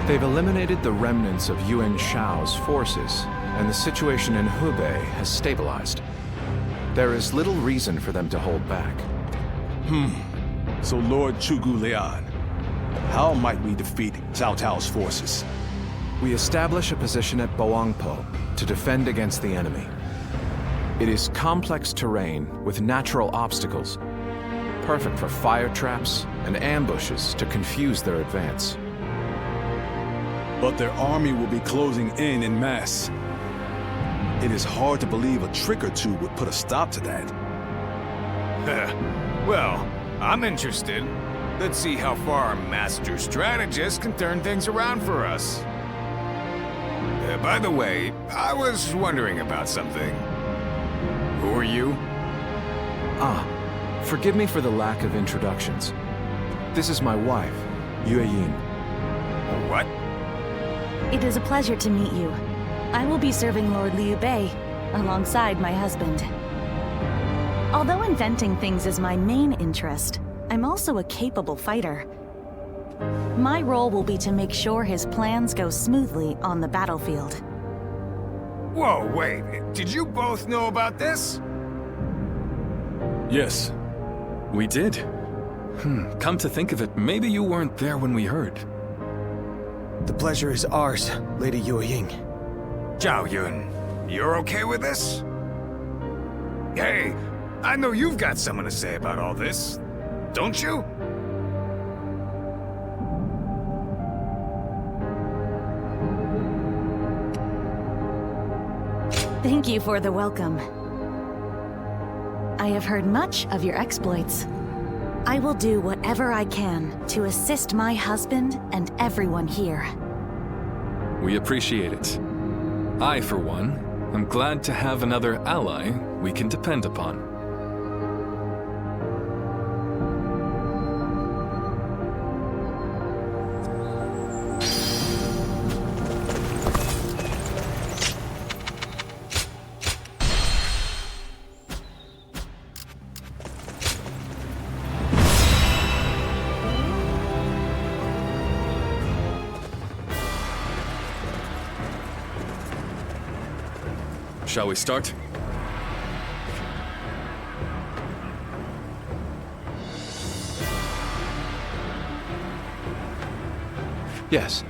They've eliminated the remnants of Yuan Shao's forces, and the situation in Hebei has stabilized. There is little reason for them to hold back. So Lord Chugu Lian, how might we defeat Cao Cao's forces? We establish a position at Boangpo to defend against the enemy. It is complex terrain with natural obstacles, perfect for fire traps and ambushes to confuse their advance. But their army will be closing in mass. It is hard to believe a trick or two would put a stop to that. Well, I'm interested. Let's see how far our master strategist can turn things around for us. By the way, I was wondering about something. Who are you? Forgive me for the lack of introductions. This is my wife, Yue Ying. What? It is a pleasure to meet you. I will be serving Lord Liu Bei alongside my husband. Although inventing things is my main interest, I'm also a capable fighter. My role will be to make sure his plans go smoothly on the battlefield. Whoa, wait. Did you both know about this? Yes, we did. Come to think of it, maybe you weren't there when we heard. The pleasure is ours, Lady Yue Ying. Zhao Yun, you're okay with this? Hey, I know you've got something to say about all this, don't you? Thank you for the welcome. I have heard much of your exploits. I will do whatever I can to assist my husband and everyone here. We appreciate it. I, for one, am glad to have another ally we can depend upon. Shall we start? Yes.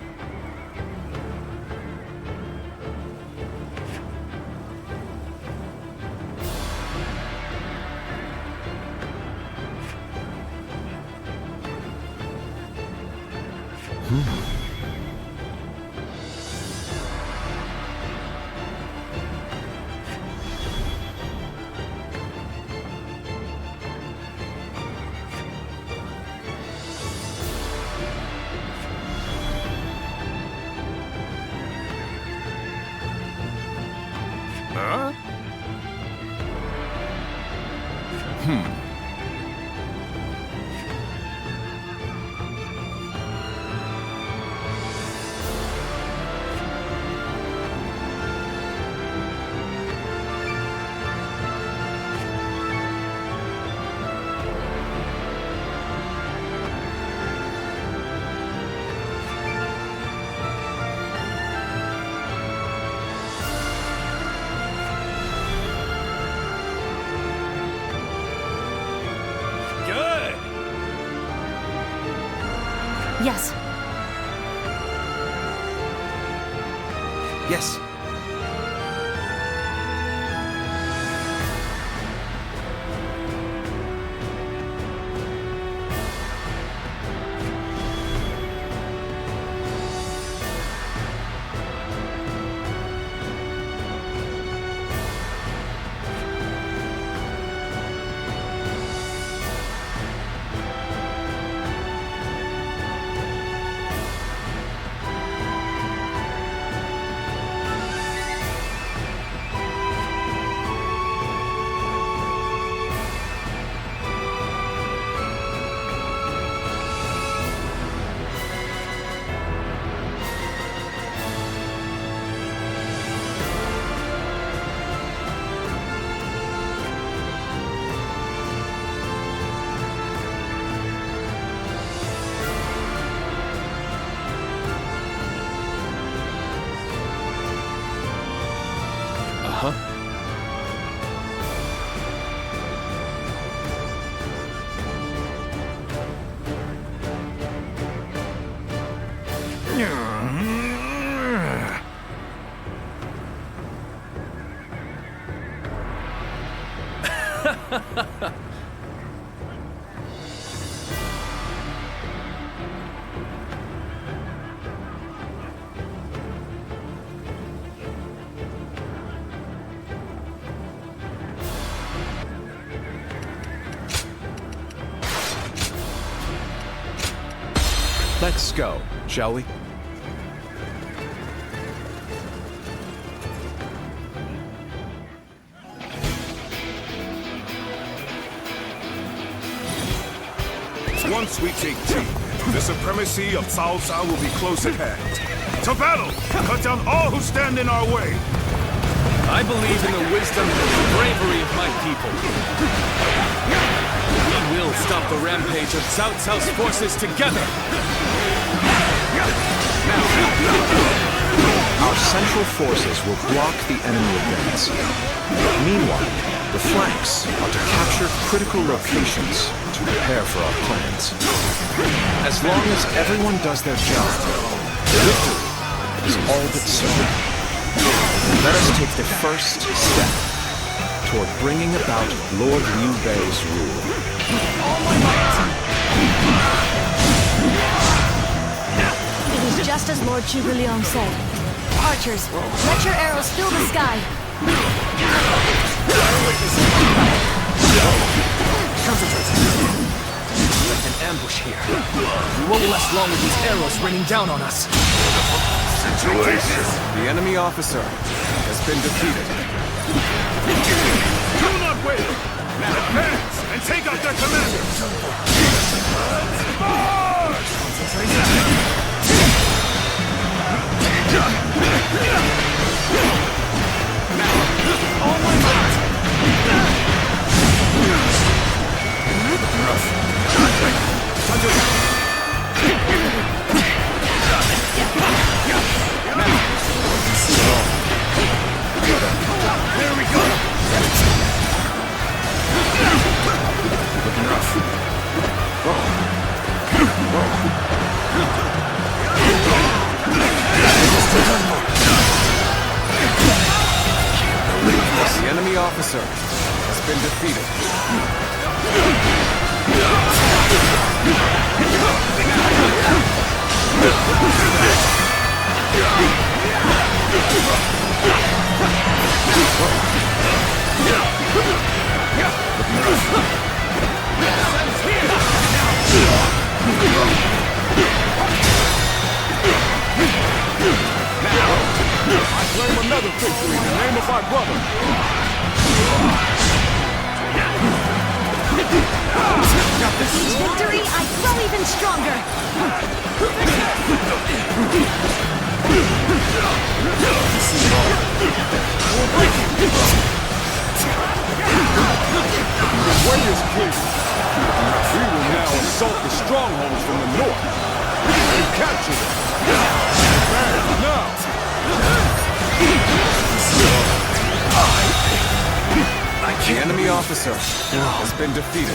Huh? Yes. Yes. Let's go, shall we? Once we take T, the supremacy of Cao Cao will be close at hand. To battle! Cut down all who stand in our way! I believe in the wisdom and bravery of my people. We will stop the rampage of Cao Cao's forces together! Our central forces will block the enemy advance. Meanwhile, the flanks are to capture critical locations to prepare for our plans. As long as everyone does their job, victory is all but certain. Let us take the first step toward bringing about Lord Liu Bei's rule. It is just as Lord Zhuge Liang said. Archers, let your arrows fill the sky. Like an ambush here. We won't last long with these arrows raining down on us. Situation. The enemy officer has been defeated. Do not wait! Advance and take out their commander! There we go! Looking rough. The enemy officer has been defeated. I claim another victory in the name of my brother. With victory, I grow even stronger. Way is clear. We will now assault the strongholds from the north and capture them. Now! The enemy officer has been defeated.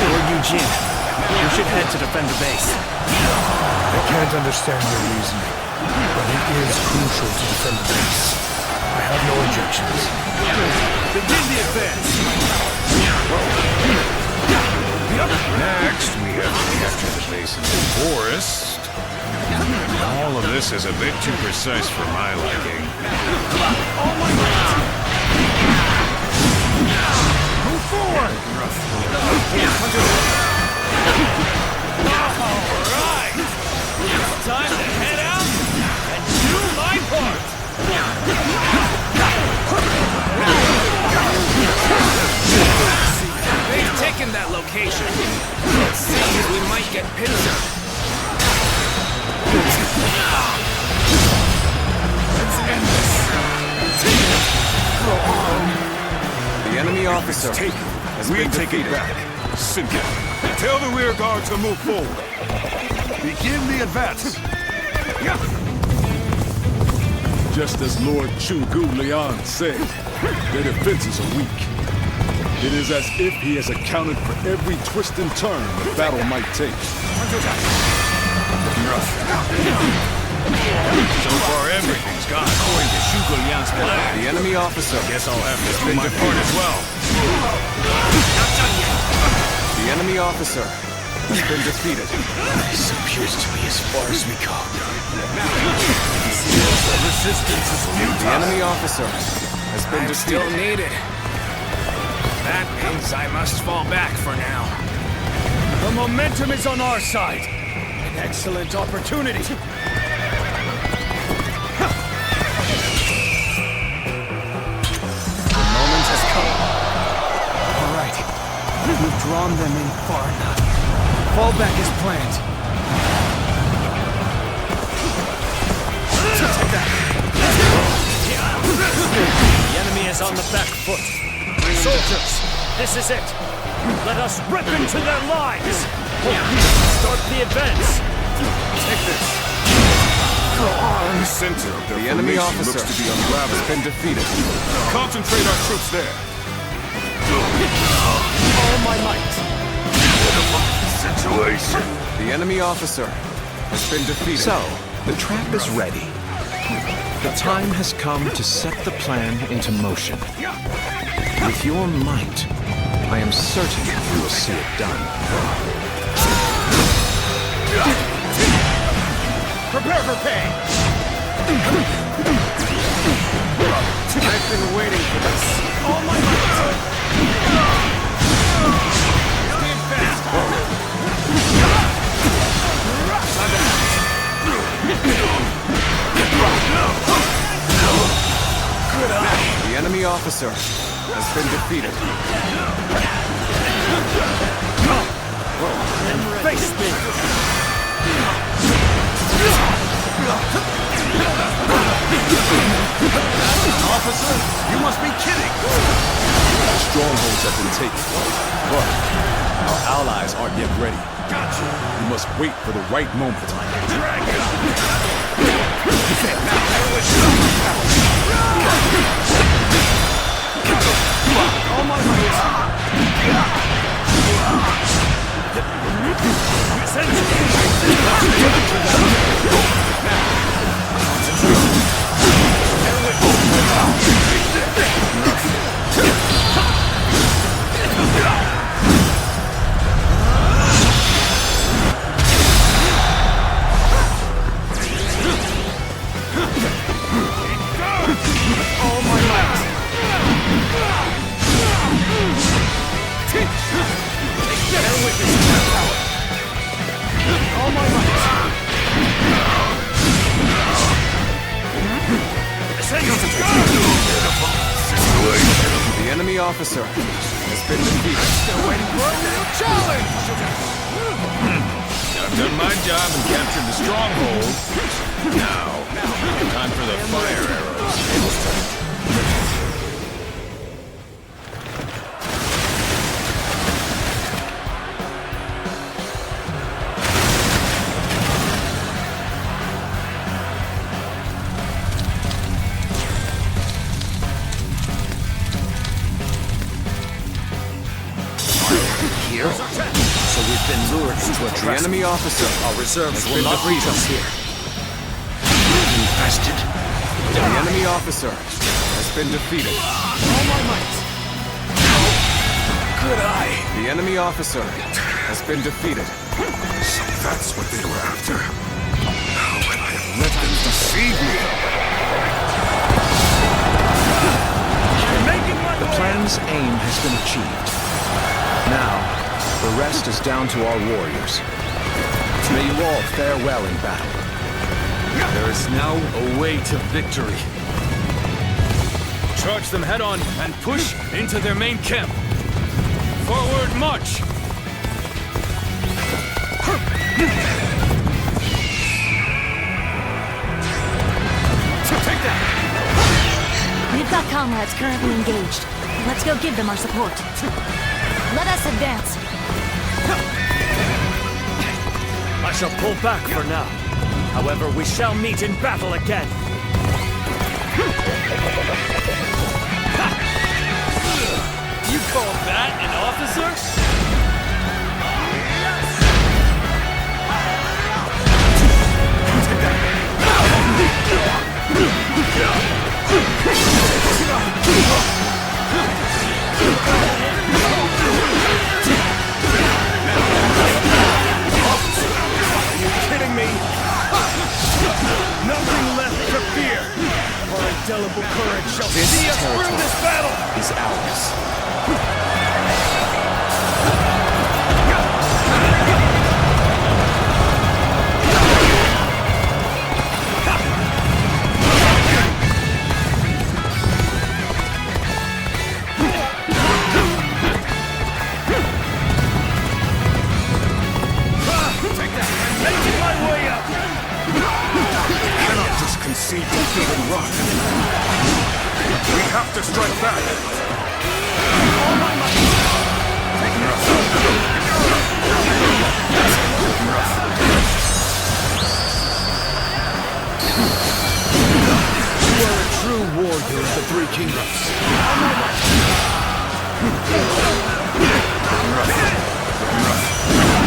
Lord Eugene, we should head to defend the base. I can't understand your reasoning, but it is crucial to defend the base. I have no objections. Begin the advance! Next, we have to capture the base in the forest. All of this is a bit too precise for my liking. Move forward! Alright! It's time to head out and do my part! They've taken that location. It seems we might get pincer. Let's end this! The enemy officer has been defeated. Back. Sink it. Tell the rear guard to move forward. Begin the advance. Just as Lord Zhuge Liang said, their defenses are weak. It is as if he has accounted for every twist and turn the battle might take. So far, everything's gone according to Zhuge Liang's plan. The enemy officer Guess I'll have to do my part as well. The enemy officer has been defeated. This appears to be as far as we go. The resistance is futile. The enemy officer has been defeated. Still needed. That means I must fall back for now. The momentum is on our side. An excellent opportunity. The moment has come. All right. We've drawn them in far enough. Fall back as planned. Take that. The enemy is on the back foot. Soldiers, this is it. Let us rip into their lines. Start the advance. Take this. The center of their The enemy formation officer looks to be unraveled. has been defeated. Concentrate our troops there. All my might. Situation. The enemy officer has been defeated. So, the trap is ready. The time has come to set the plan into motion. With your might, I am certain you will see it done. Prepare for pain. I've been waiting for this. All my might. Stand fast. Good eye. The enemy officer has been defeated. Face me. Officer, you must be kidding! Strongholds have been taken, but our allies aren't yet ready. We must wait for the right moment. All my might. The enemy officer has been defeated. Still waiting for a new challenge! I've done my job and captured the stronghold. Now, time for the fire arrows. So we've been lured into a The trap. enemy officer Our reserves has will been not reach defeated. us here. Infested. The enemy officer has been defeated. All my might. Good eye. The enemy officer has been defeated. So that's what they were after. How could I have let them deceive me? The plan's aim has been achieved. Now, the rest is down to our warriors. May you all fare well in battle. There is now a way to victory. Charge them head on and push into their main camp. Forward march! Take that! We've got comrades currently engaged. Let's go give them our support. Let us advance. I shall pull back for now. However, we shall meet in battle again. You call that an officer? Are you kidding me? Nothing left to fear. Our indelible courage shall see us through this battle. Is ours. Making my way up. Cannot just concede defeat and run. We have to strike back. You are a true warrior of the Three Kingdoms.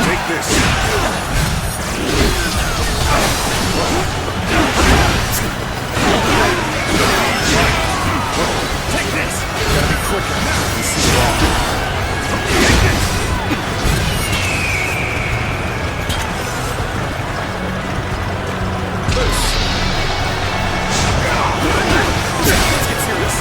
Take this. Take this. Gotta be quicker. This is wrong. Take this. Let's get serious.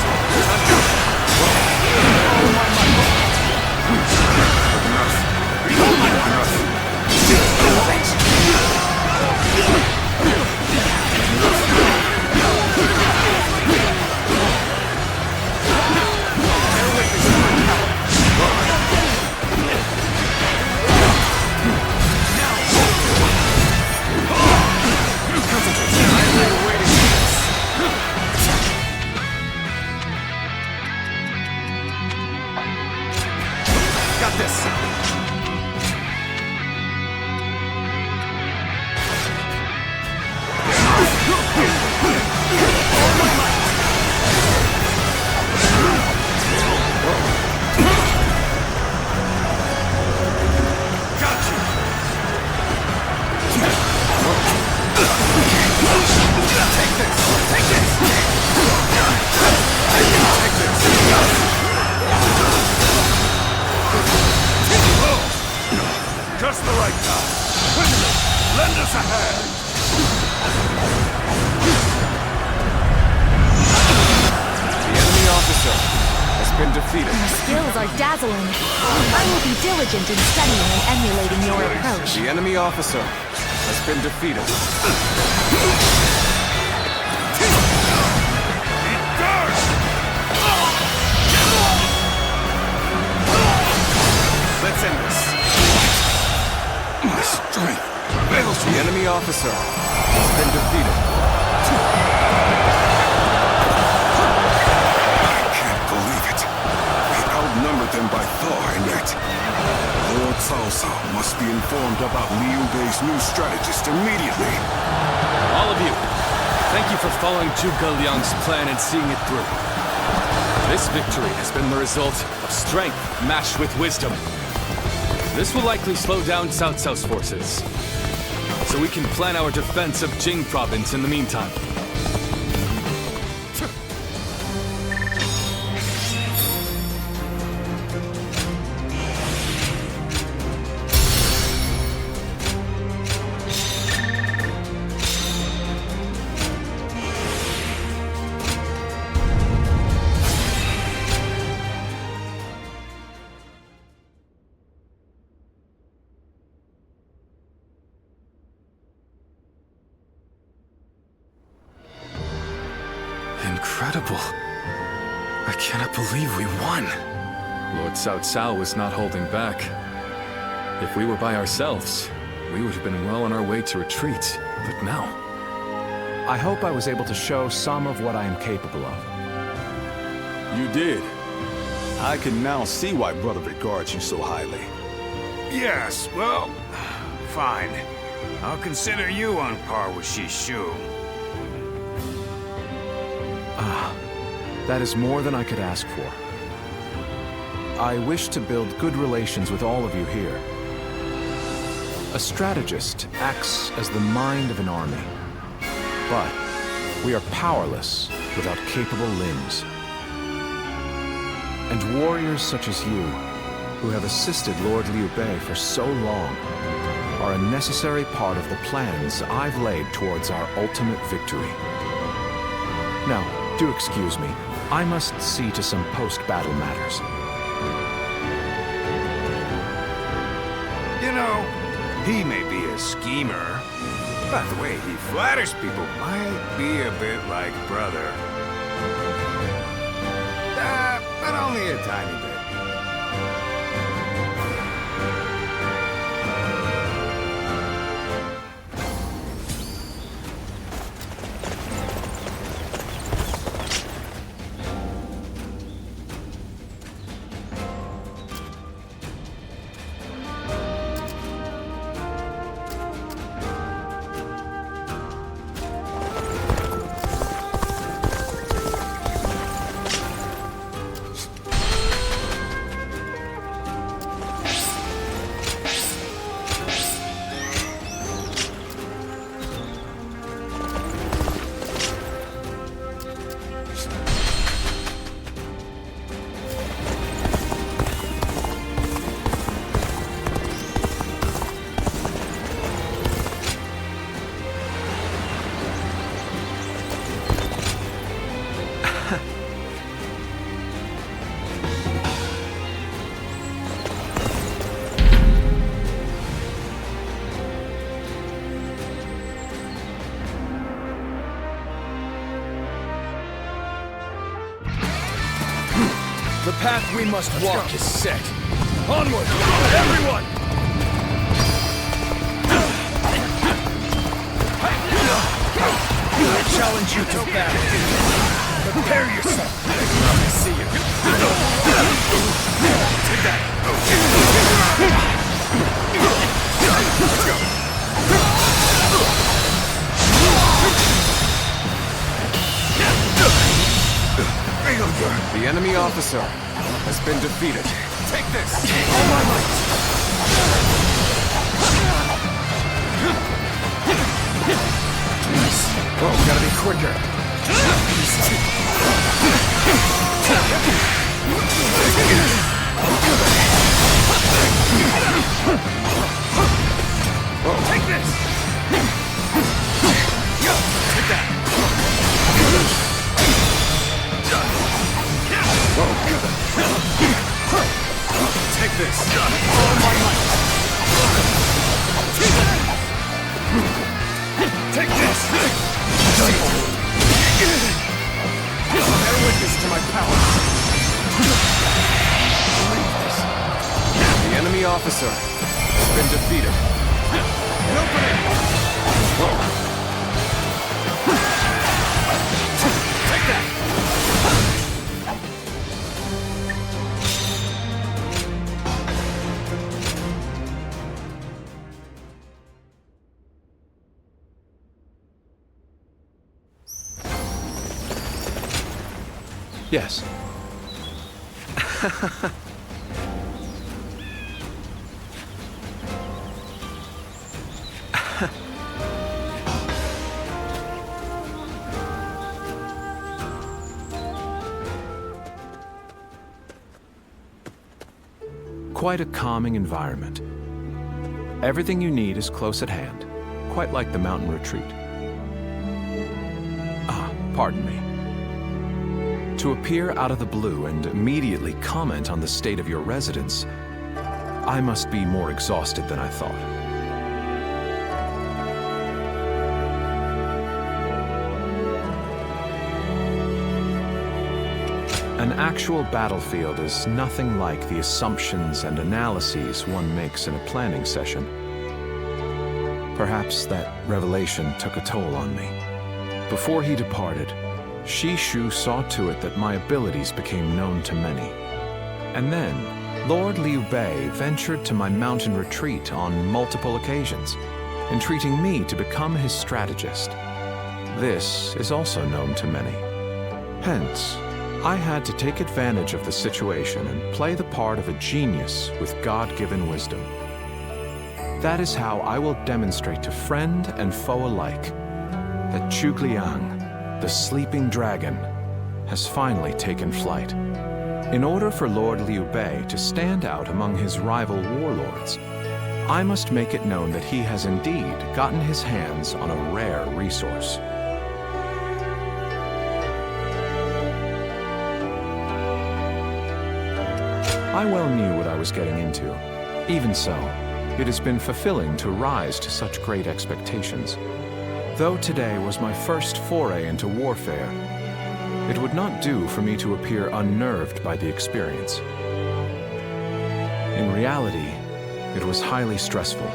Got this. Just the right time. Lend us a hand. The enemy officer has been defeated. Your skills are dazzling. I will be diligent in studying and emulating your approach. The enemy officer has been defeated. Let's end this. My strength prevails. The enemy officer has been defeated. I can't believe it. We outnumbered them by far, and yet Lord Cao must be informed about Liu Bei's new strategist immediately. All of you, thank you for following Zhuge Liang's plan and seeing it through. This victory has been the result of strength matched with wisdom. This will likely slow down Cao Cao's forces, so we can plan our defense of Jing province in the meantime. Incredible. I cannot believe we won. Lord Cao Cao was not holding back. If we were by ourselves, we would have been well on our way to retreat. But no. I hope I was able to show some of what I am capable of. You did. I can now see why Brother regards you so highly. Yes, well, fine. I'll consider you on par with Shishu. That is more than I could ask for. I wish to build good relations with all of you here. A strategist acts as the mind of an army. But we are powerless without capable limbs. And warriors such as you, who have assisted Lord Liu Bei for so long, are a necessary part of the plans I've laid towards our ultimate victory. Now, do excuse me. I must see to some post-battle matters. You know, he may be a schemer, but the way he flatters people might be a bit like brother. But only a tiny bit. The path we must walk is set. Onward, everyone! I challenge you to battle. Prepare yourself. I see you. Take that. Let's go. The enemy officer has been defeated. Take this! All my might! Oh, gotta be quicker. Whoa. Take this! Take that! Take this! All my might! Take this! Bear witness to my power. The enemy officer has been defeated. Open it! Take that! Yes. Quite a calming environment. Everything you need is close at hand, quite like the mountain retreat. Pardon me. To appear out of the blue and immediately comment on the state of your residence, I must be more exhausted than I thought. An actual battlefield is nothing like the assumptions and analyses one makes in a planning session. Perhaps that revelation took a toll on me. Before he departed, Shishu saw to it that my abilities became known to many. And then, Lord Liu Bei ventured to my mountain retreat on multiple occasions, entreating me to become his strategist. This is also known to many. Hence, I had to take advantage of the situation and play the part of a genius with God-given wisdom. That is how I will demonstrate to friend and foe alike that Zhuge Liang the sleeping dragon, has finally taken flight. In order for Lord Liu Bei to stand out among his rival warlords, I must make it known that he has indeed gotten his hands on a rare resource. I well knew what I was getting into. Even so, it has been fulfilling to rise to such great expectations. Though today was my first foray into warfare, it would not do for me to appear unnerved by the experience. In reality, it was highly stressful.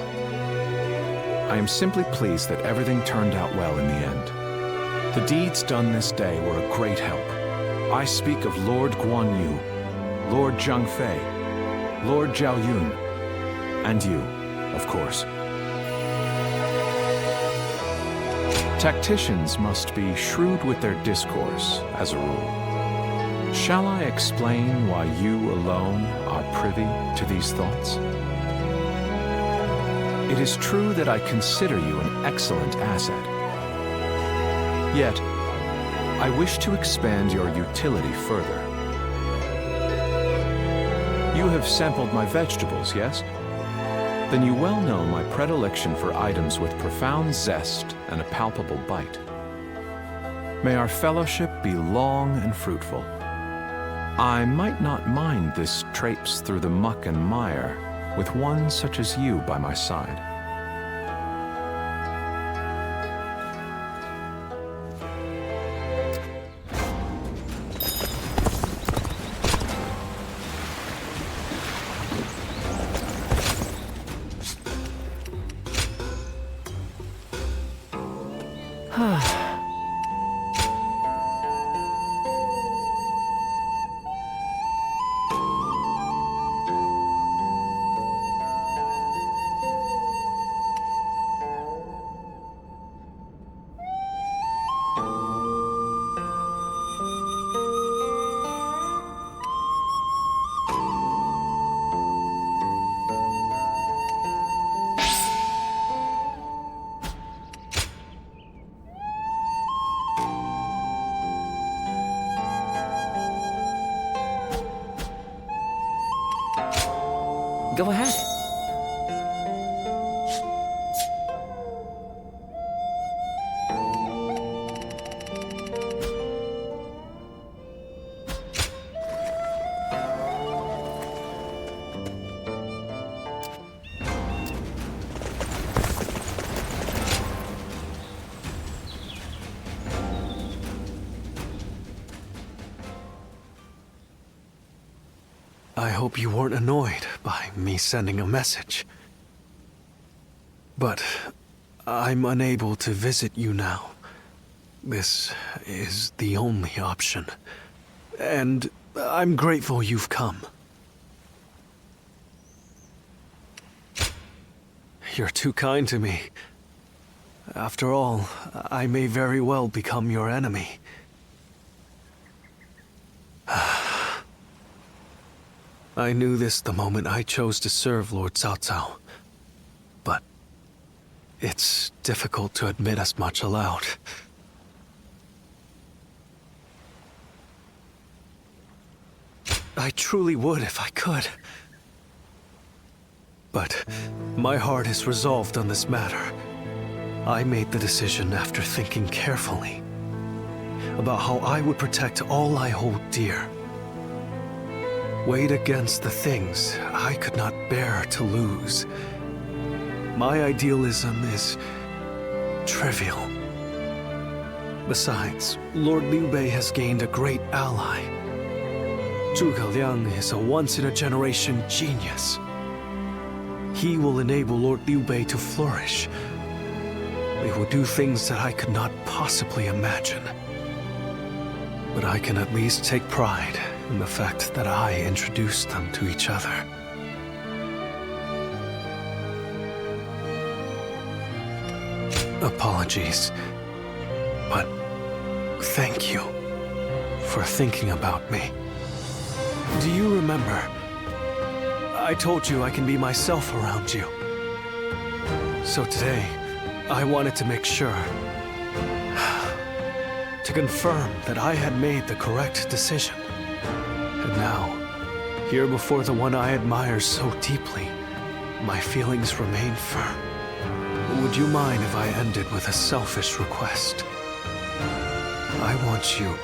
I am simply pleased that everything turned out well in the end. The deeds done this day were a great help. I speak of Lord Guan Yu, Lord Zhang Fei, Lord Zhao Yun, and you, of course. Tacticians must be shrewd with their discourse, as a rule. Shall I explain why you alone are privy to these thoughts? It is true that I consider you an excellent asset. Yet, I wish to expand your utility further. You have sampled my vegetables, yes? Then you well know my predilection for items with profound zest and a palpable bite. May our fellowship be long and fruitful. I might not mind this traipse through the muck and mire with one such as you by my side. Go ahead. I hope you weren't annoyed by me sending a message. But I'm unable to visit you now. This is the only option. And I'm grateful you've come. You're too kind to me. After all, I may very well become your enemy. I knew this the moment I chose to serve Lord Cao Cao. But it's difficult to admit as much aloud. I truly would if I could. But my heart is resolved on this matter. I made the decision after thinking carefully about how I would protect all I hold dear. Weighed against the things I could not bear to lose. My idealism is trivial. Besides, Lord Liu Bei has gained a great ally. Zhuge Liang is a once-in-a-generation genius. He will enable Lord Liu Bei to flourish. They will do things that I could not possibly imagine. But I can at least take pride in the fact that I introduced them to each other. Apologies, but thank you for thinking about me. Do you remember? I told you I can be myself around you. So today, I wanted to make sure to confirm that I had made the correct decision. And now, here before the one I admire so deeply, my feelings remain firm. Would you mind if I ended with a selfish request? I want you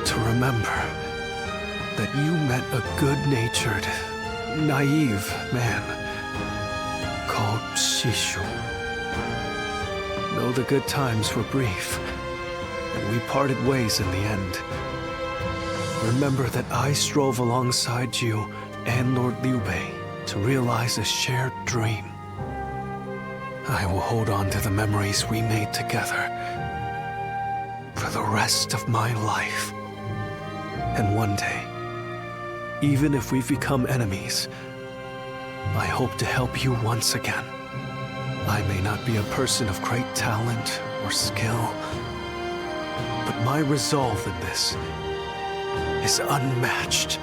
to remember that you met a good-natured, naive man called Shishu. No, the good times were brief, and we parted ways in the end. Remember that I strove alongside you and Lord Liu Bei to realize a shared dream. I will hold on to the memories we made together for the rest of my life. And one day, even if we've become enemies, I hope to help you once again. I may not be a person of great talent or skill, but my resolve in this is unmatched.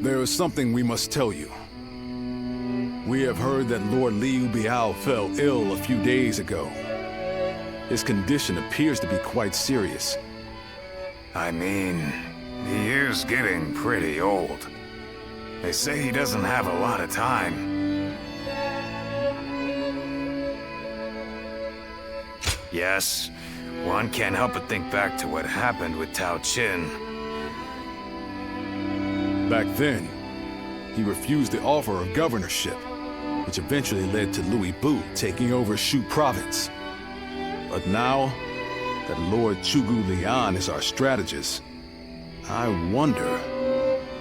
There is something we must tell you. We have heard that Lord Liu Biao fell ill a few days ago. His condition appears to be quite serious. I mean, he is getting pretty old. They say he doesn't have a lot of time. Yes, one can't help but think back to what happened with Tao Qin. Back then, he refused the offer of governorship, which eventually led to Louis Bu taking over Shu province. But now that Lord Chugu Lian is our strategist, I wonder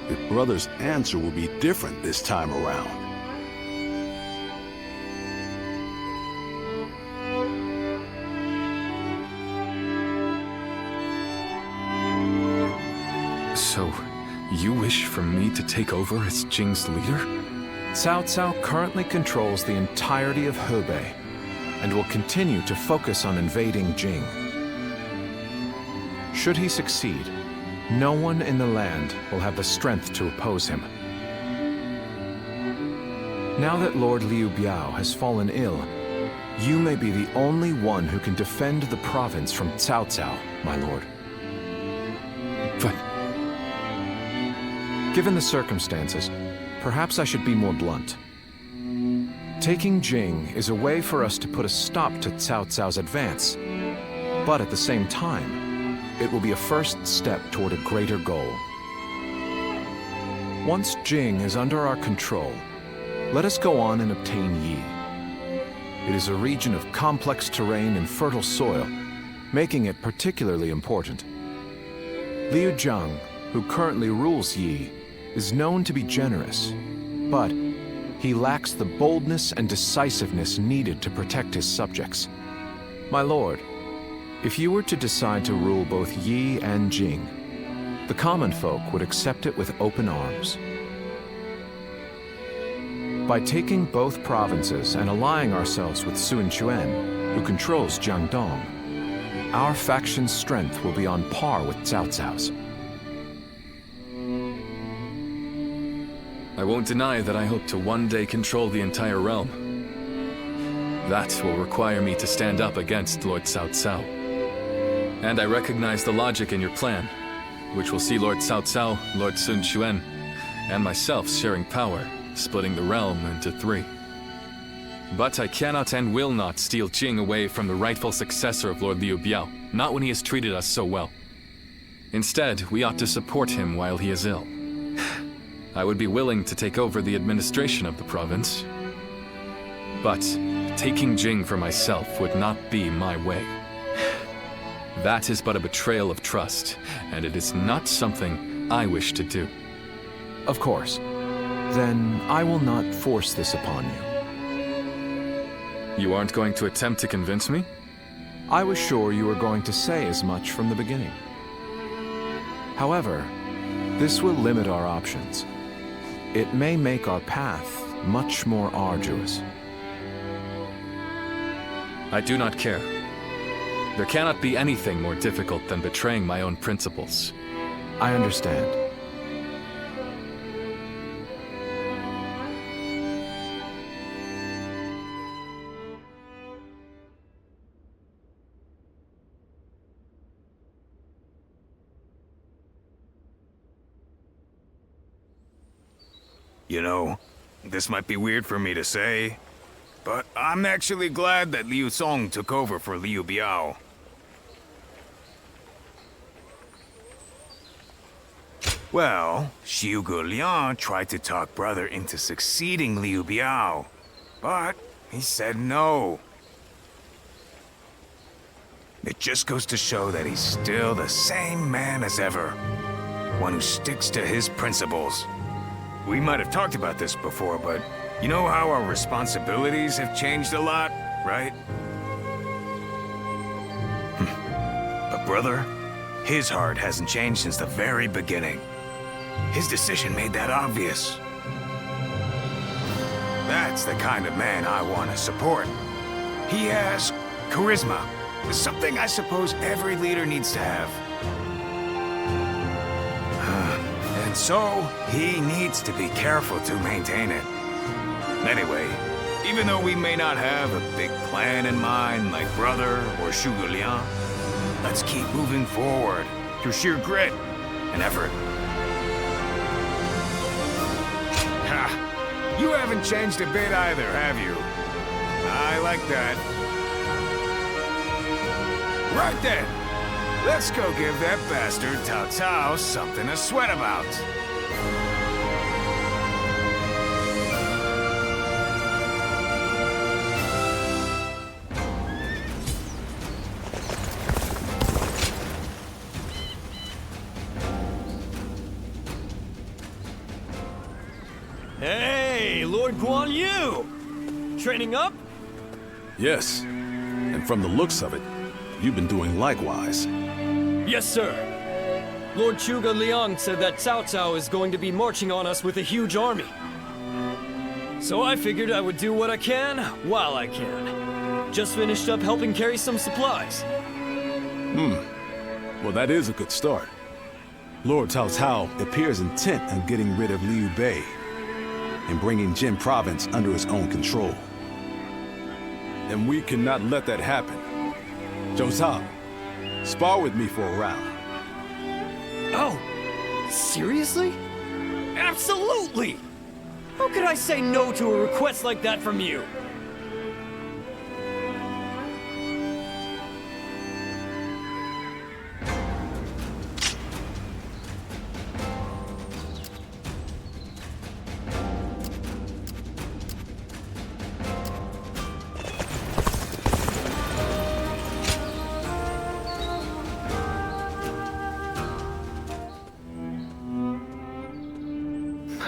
if Brother's answer will be different this time around. So, you wish for me to take over as Jing's leader? Cao Cao currently controls the entirety of Hebei and will continue to focus on invading Jing. Should he succeed, no one in the land will have the strength to oppose him. Now that Lord Liu Biao has fallen ill, you may be the only one who can defend the province from Cao Cao, my lord. But given the circumstances, perhaps I should be more blunt. Taking Jing is a way for us to put a stop to Cao Cao's advance, but at the same time, it will be a first step toward a greater goal. Once Jing is under our control, let us go on and obtain Yi. It is a region of complex terrain and fertile soil, making it particularly important. Liu Zhang, who currently rules Yi, is known to be generous, but he lacks the boldness and decisiveness needed to protect his subjects. My lord, if you were to decide to rule both Yi and Jing, the common folk would accept it with open arms. By taking both provinces and allying ourselves with Sun Quan, who controls Jiangdong, our faction's strength will be on par with Cao Cao's. I won't deny that I hope to one day control the entire realm. That will require me to stand up against Lord Cao Cao. And I recognize the logic in your plan, which will see Lord Cao Cao, Lord Sun Quan, and myself sharing power, splitting the realm into 3. But I cannot and will not steal Jing away from the rightful successor of Lord Liu Biao, not when he has treated us so well. Instead, we ought to support him while he is ill. I would be willing to take over the administration of the province. But taking Jing for myself would not be my way. That is but a betrayal of trust, and it is not something I wish to do. Of course. Then I will not force this upon you. You aren't going to attempt to convince me? I was sure you were going to say as much from the beginning. However, this will limit our options. It may make our path much more arduous. I do not care. There cannot be anything more difficult than betraying my own principles. I understand. You know, this might be weird for me to say, but I'm actually glad that Liu Song took over for Liu Biao. Well, Xiu Liang tried to talk brother into succeeding Liu Biao, but he said no. It just goes to show that he's still the same man as ever, one who sticks to his principles. We might have talked about this before, but you know how our responsibilities have changed a lot, right? But brother, his heart hasn't changed since the very beginning. His decision made that obvious. That's the kind of man I want to support. He has charisma, something I suppose every leader needs to have. And so, he needs to be careful to maintain it. Anyway, even though we may not have a big plan in mind like brother or Xiu Liang, let's keep moving forward through sheer grit and effort. Ha! You haven't changed a bit either, have you? I like that. Right then. Let's go give that bastard Cao Cao something to sweat about. Hey, Lord Guan Yu! Training up? Yes, and from the looks of it, you've been doing likewise. Yes, sir. Lord Zhuge Liang said that Cao Cao is going to be marching on us with a huge army. So I figured I would do what I can while I can. Just finished up helping carry some supplies. Well, that is a good start. Lord Cao Cao appears intent on getting rid of Liu Bei and bringing Jin Province under his own control. And we cannot let that happen. Zhou Zhao, spar with me for a round. Oh, seriously? Absolutely! How could I say no to a request like that from you?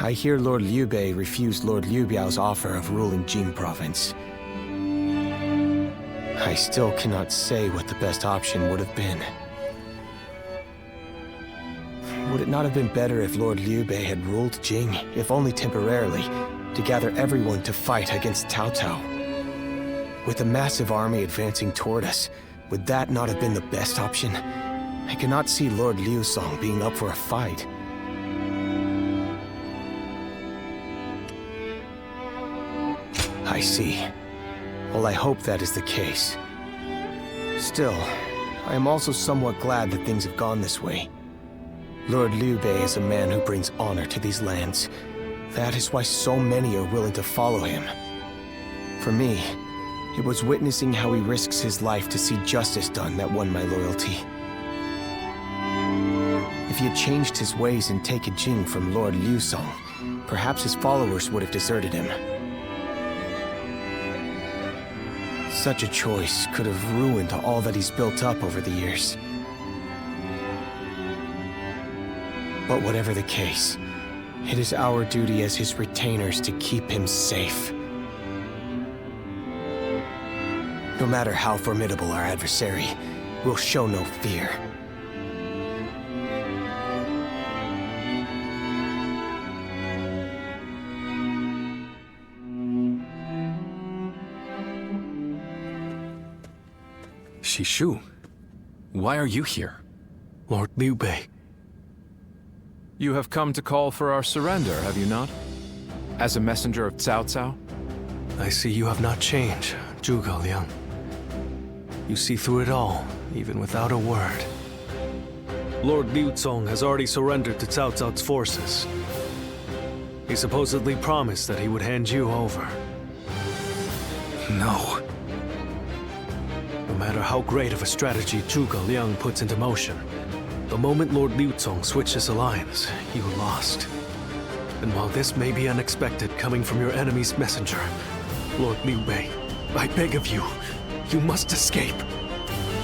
I hear Lord Liu Bei refused Lord Liu Biao's offer of ruling Jing Province. I still cannot say what the best option would have been. Would it not have been better if Lord Liu Bei had ruled Jing, if only temporarily, to gather everyone to fight against Cao Cao? With a massive army advancing toward us, would that not have been the best option? I cannot see Lord Liu Song being up for a fight. I see. Well, I hope that is the case. Still, I am also somewhat glad that things have gone this way. Lord Liu Bei is a man who brings honor to these lands. That is why so many are willing to follow him. For me, it was witnessing how he risks his life to see justice done that won my loyalty. If he had changed his ways and taken Jing from Lord Liu Song, perhaps his followers would have deserted him. Such a choice could have ruined all that he's built up over the years. But whatever the case, it is our duty as his retainers to keep him safe. No matter how formidable our adversary, we'll show no fear. Shishu, Why are you here? Lord Liu Bei. You have come to call for our surrender, have you not? As a messenger of Cao Cao? I see you have not changed, Zhuge Liang. You see through it all, even without a word. Lord Liu Cong has already surrendered to Cao Cao's forces. He supposedly promised that he would hand you over. No. No matter how great of a strategy Zhuge Liang puts into motion, the moment Lord Liu Cong switched his alliance, you lost. And while this may be unexpected coming from your enemy's messenger, Lord Liu Bei, I beg of you, you must escape.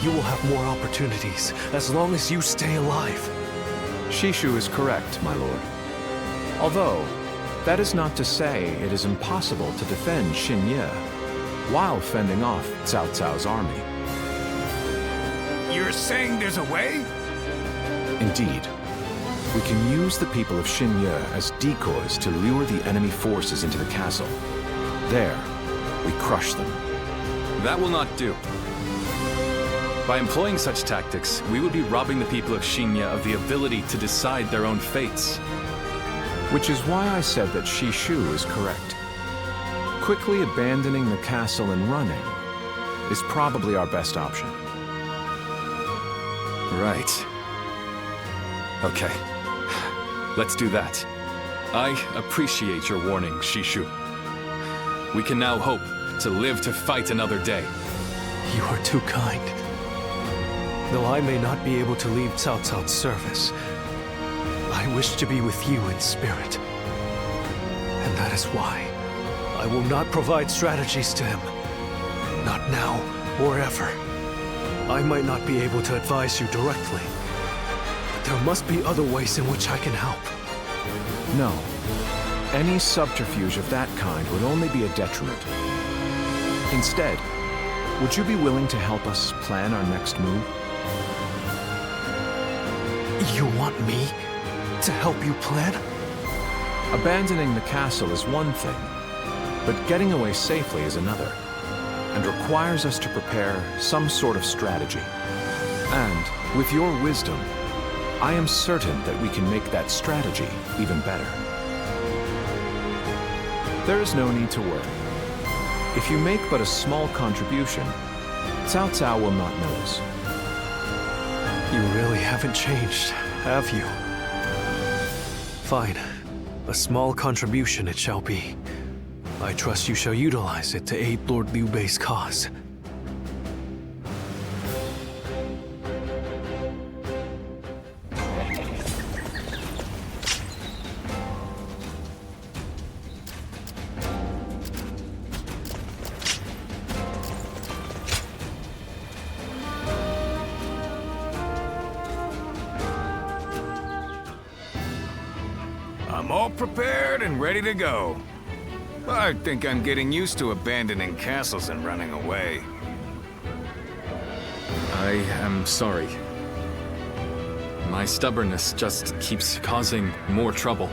You will have more opportunities as long as you stay alive. Shishu is correct, my lord. Although, that is not to say it is impossible to defend Xinye while fending off Cao Cao's army. You're saying there's a way? Indeed. We can use the people of Xinye as decoys to lure the enemy forces into the castle. There, we crush them. That will not do. By employing such tactics, we would be robbing the people of Xinye of the ability to decide their own fates. Which is why I said that Shishu is correct. Quickly abandoning the castle and running is probably our best option. Right. Okay. Let's do that. I appreciate your warning, Shishu. We can now hope to live to fight another day. You are too kind. Though I may not be able to leave Cao Cao's service, I wish to be with you in spirit. And that is why I will not provide strategies to him. Not now or ever. I might not be able to advise you directly, but there must be other ways in which I can help. No. Any subterfuge of that kind would only be a detriment. Instead, would you be willing to help us plan our next move? You want me to help you plan? Abandoning the castle is one thing, but getting away safely is another, and requires us to prepare some sort of strategy. And, with your wisdom, I am certain that we can make that strategy even better. There is no need to worry. If you make but a small contribution, Cao Cao will not notice. You really haven't changed, have you? Fine. A small contribution it shall be. I trust you shall utilize it to aid Lord Liu Bei's cause. I'm all prepared and ready to go. I think I'm getting used to abandoning castles and running away. I am sorry. My stubbornness just keeps causing more trouble.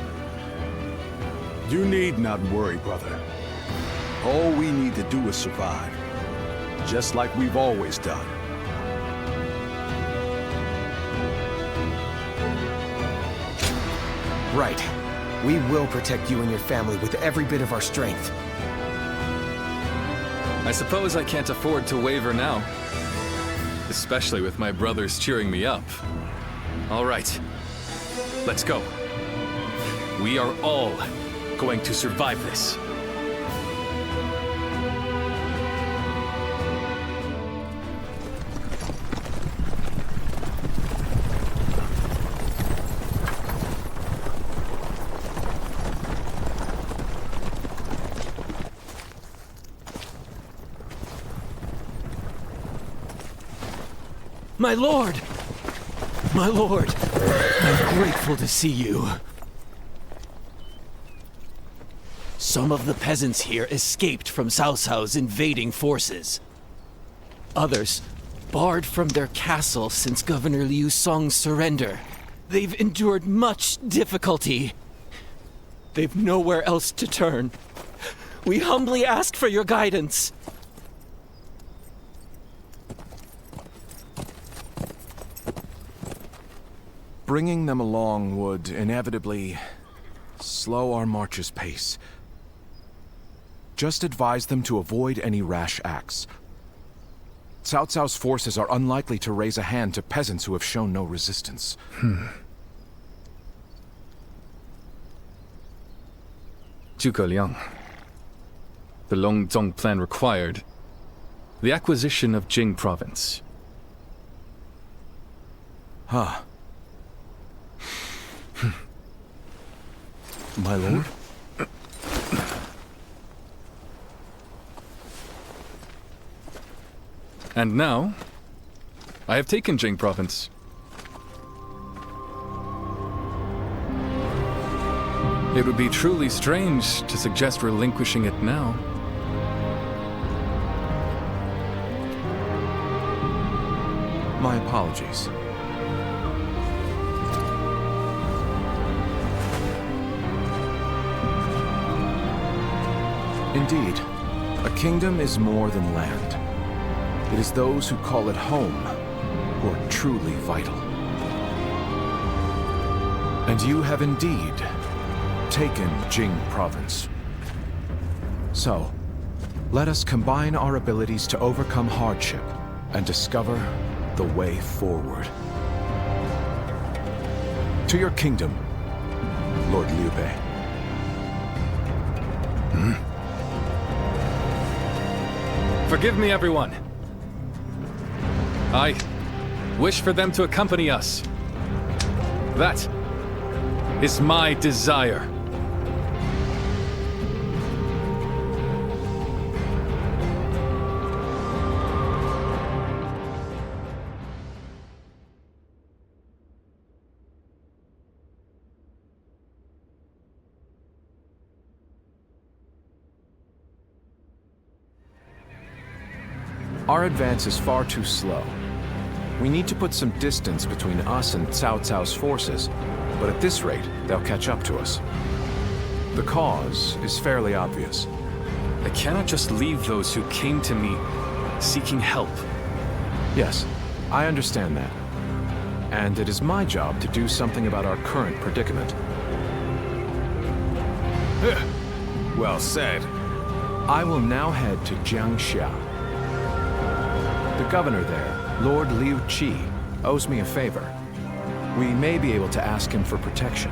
You need not worry, brother. All we need to do is survive. Just like we've always done. Right. We will protect you and your family with every bit of our strength. I suppose I can't afford to waver now. Especially with my brothers cheering me up. All right. Let's go. We are all going to survive this. My lord! My lord! I'm grateful to see you. Some of the peasants here escaped from Cao Cao's invading forces. Others barred from their castle since Governor Liu Song's surrender. They've endured much difficulty. They've nowhere else to turn. We humbly ask for your guidance. bringing them along would inevitably slow our march's pace. Just advise them to avoid any rash acts. Cao Cao's forces are unlikely to raise a hand to peasants who have shown no resistance. Zhuge Liang. The Longzong plan required the acquisition of Jing province. Huh. My lord? And now, I have taken Jing province. It would be truly strange to suggest relinquishing it now. My apologies. Indeed, a kingdom is more than land. It is those who call it home who are truly vital. And you have indeed taken Jing province. So, let us combine our abilities to overcome hardship and discover the way forward. To your kingdom, Lord Liu Bei. Forgive me, everyone. I wish for them to accompany us. That is my desire. Our advance is far too slow. We need to put some distance between us and Cao Cao's forces, but at this rate, they'll catch up to us. The cause is fairly obvious. I cannot just leave those who came to me seeking help. Yes, I understand that. And it is my job to do something about our current predicament. Well said. I will now head to Jiangxia. The governor there, Lord Liu Qi, owes me a favor. We may be able to ask him for protection.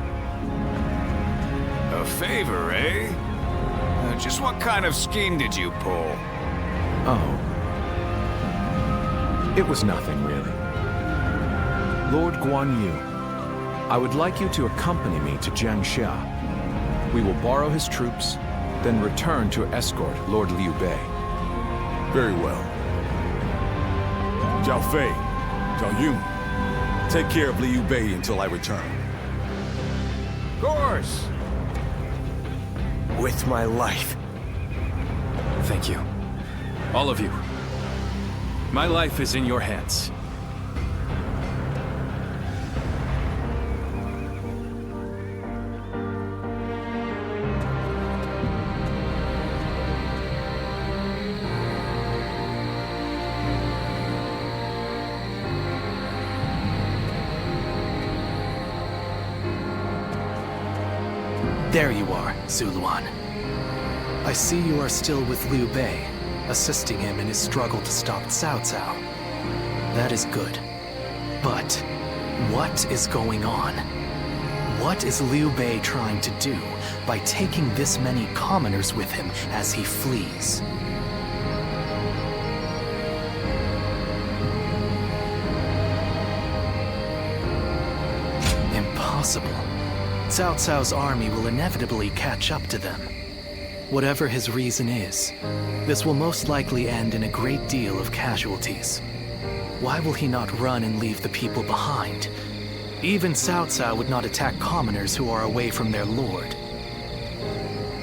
A favor, eh? Just what kind of scheme did you pull? Oh. It was nothing, really. Lord Guan Yu, I would like you to accompany me to Jiangxia. We will borrow his troops, then return to escort Lord Liu Bei. Very well. Zhao Fei, Zhao Yun, take care of Liu Bei until I return. Of course. With my life. Thank you. All of you. My life is in your hands. There you are, Zuluan. I see you are still with Liu Bei, assisting him in his struggle to stop Cao Cao. That is good. But what is going on? What is Liu Bei trying to do by taking this many commoners with him as he flees? Impossible. Cao Cao's army will inevitably catch up to them. Whatever his reason is, this will most likely end in a great deal of casualties. Why will he not run and leave the people behind? Even Cao Cao would not attack commoners who are away from their lord.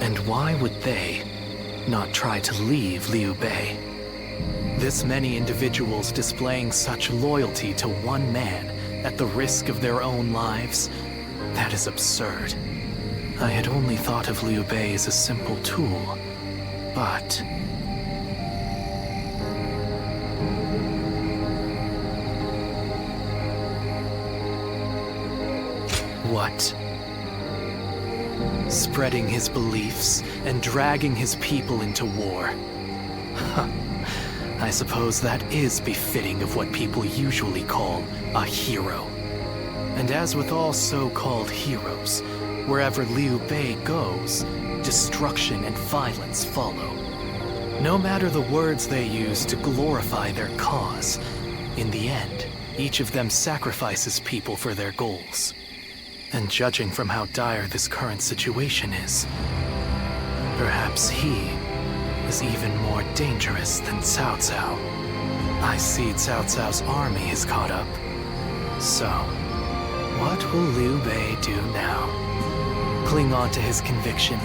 And why would they not try to leave Liu Bei? This many individuals displaying such loyalty to one man at the risk of their own lives? That is absurd. I had only thought of Liu Bei as a simple tool, but... What? Spreading his beliefs and dragging his people into war. I suppose that is befitting of what people usually call a hero. And as with all so-called heroes, wherever Liu Bei goes, destruction and violence follow. No matter the words they use to glorify their cause, in the end, each of them sacrifices people for their goals. And judging from how dire this current situation is, perhaps he is even more dangerous than Cao Cao. I see Cao Cao's army has caught up. So, what will Liu Bei do now? Cling on to his conviction,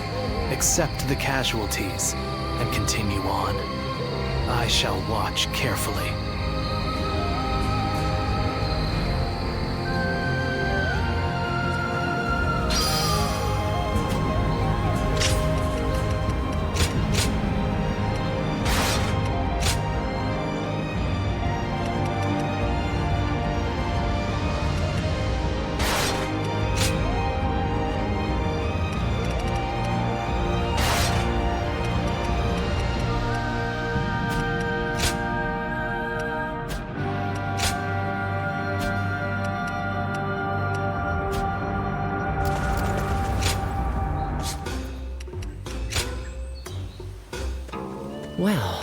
accept the casualties, and continue on. I shall watch carefully. Well...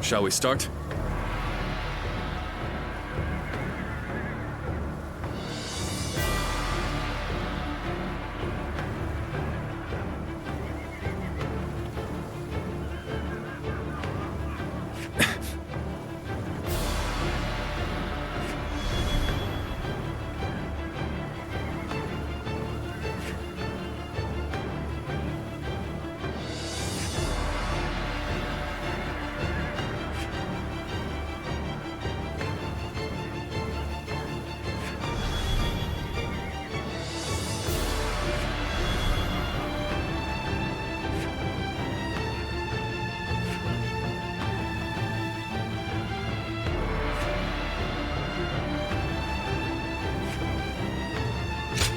Shall we start?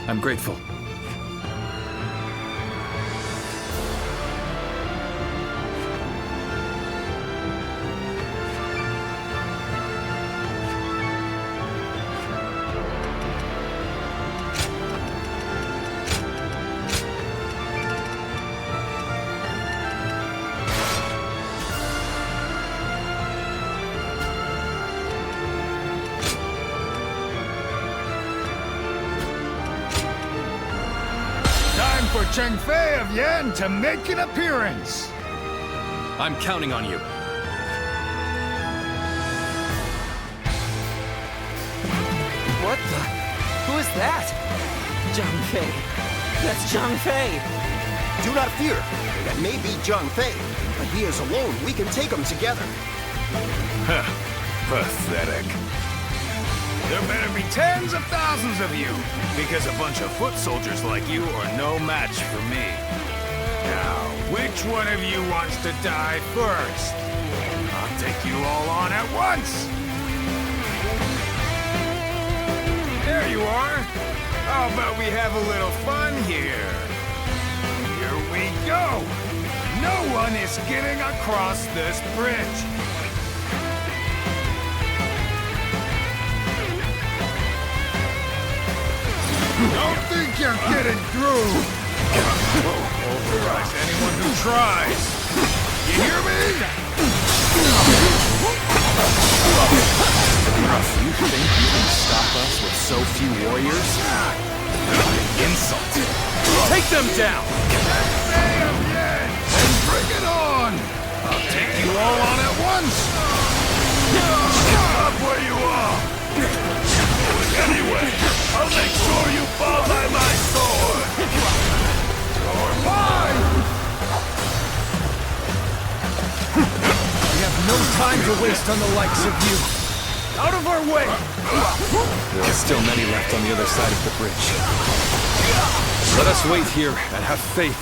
I'm grateful. For Cheng Fei of Yan to make an appearance. I'm counting on you. What the? Who is that? Zhang Fei. That's Zhang Fei. Do not fear. That may be Zhang Fei, but he is alone. We can take him together. Pathetic. There better be tens of thousands of you, because a bunch of foot soldiers like you are no match for me. Now, which one of you wants to die first? I'll take you all on at once! There you are! How about we have a little fun here? Here we go! No one is getting across this bridge! Don't think you're getting through! Authorize anyone who tries! You hear me? You think you can stop us with so few warriors? Insult! Take them down! And bring it on! I'll take you all on at once! Stop where you are! Anyway, I'll make sure you fall by my sword! You're mine! We have no time to waste on the likes of you. Out of our way! There are still many left on the other side of the bridge. Let us wait here and have faith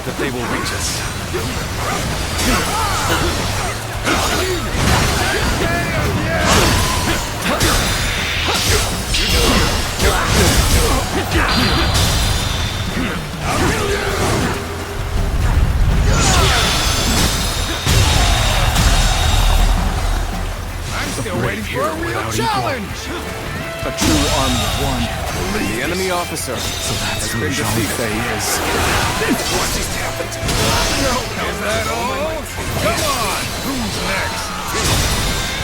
that they will reach us. I'm still waiting for a real challenge! A true army of one. The enemy officer has been defeated. What just happened? No, is that all? Come on! Who's next?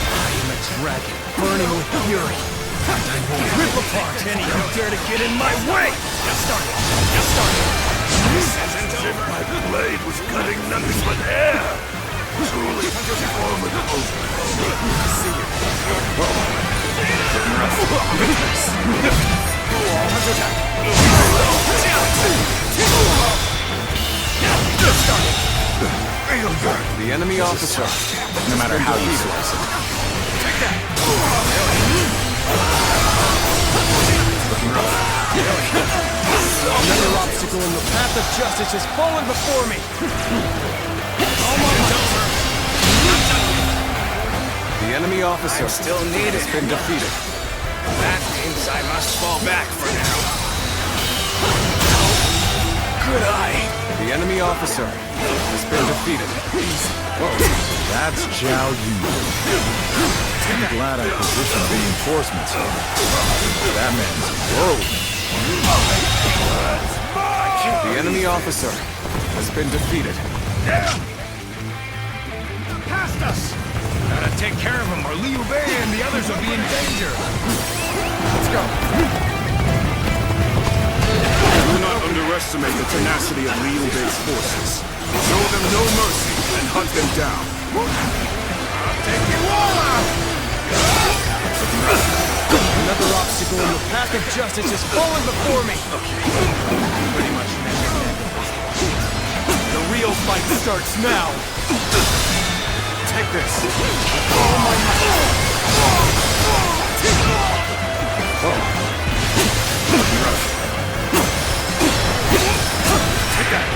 I am a dragon, burning with fury. And I will rip apart any who dare to get in my way! Get started! Get started! This isn't over. My blade was cutting nothing but air! Truly formidable. See you. The enemy officer, no matter how you slice it. Take that! Another obstacle in the path of justice has fallen before me! Almost over! The enemy officer still needed. has been defeated. That means I must fall back for now. Good eye! The enemy officer has been defeated. That's Zhao Yun. I'm glad I positioned reinforcements here. That man's whoa. The enemy officer has been defeated. Past us! Gotta take care of him or Liu Bei and the others will be in danger. Let's go. Do not underestimate the tenacity of Liu Bei's forces. Show them no mercy and hunt them down. I'll take you all out! Another obstacle in the path of justice has fallen before me! Pretty much The real fight starts now! Take this. All my might! Take that!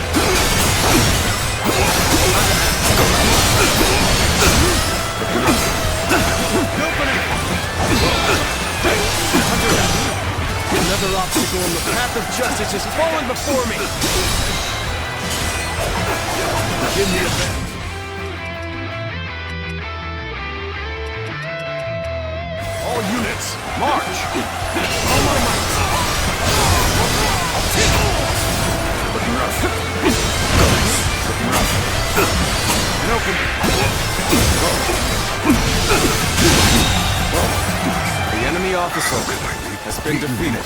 Another obstacle in the path of justice has fallen before me! Give me a bend. All units, march! All my might! Looking rough. Looking rough. An opening! The enemy officer has been defeated.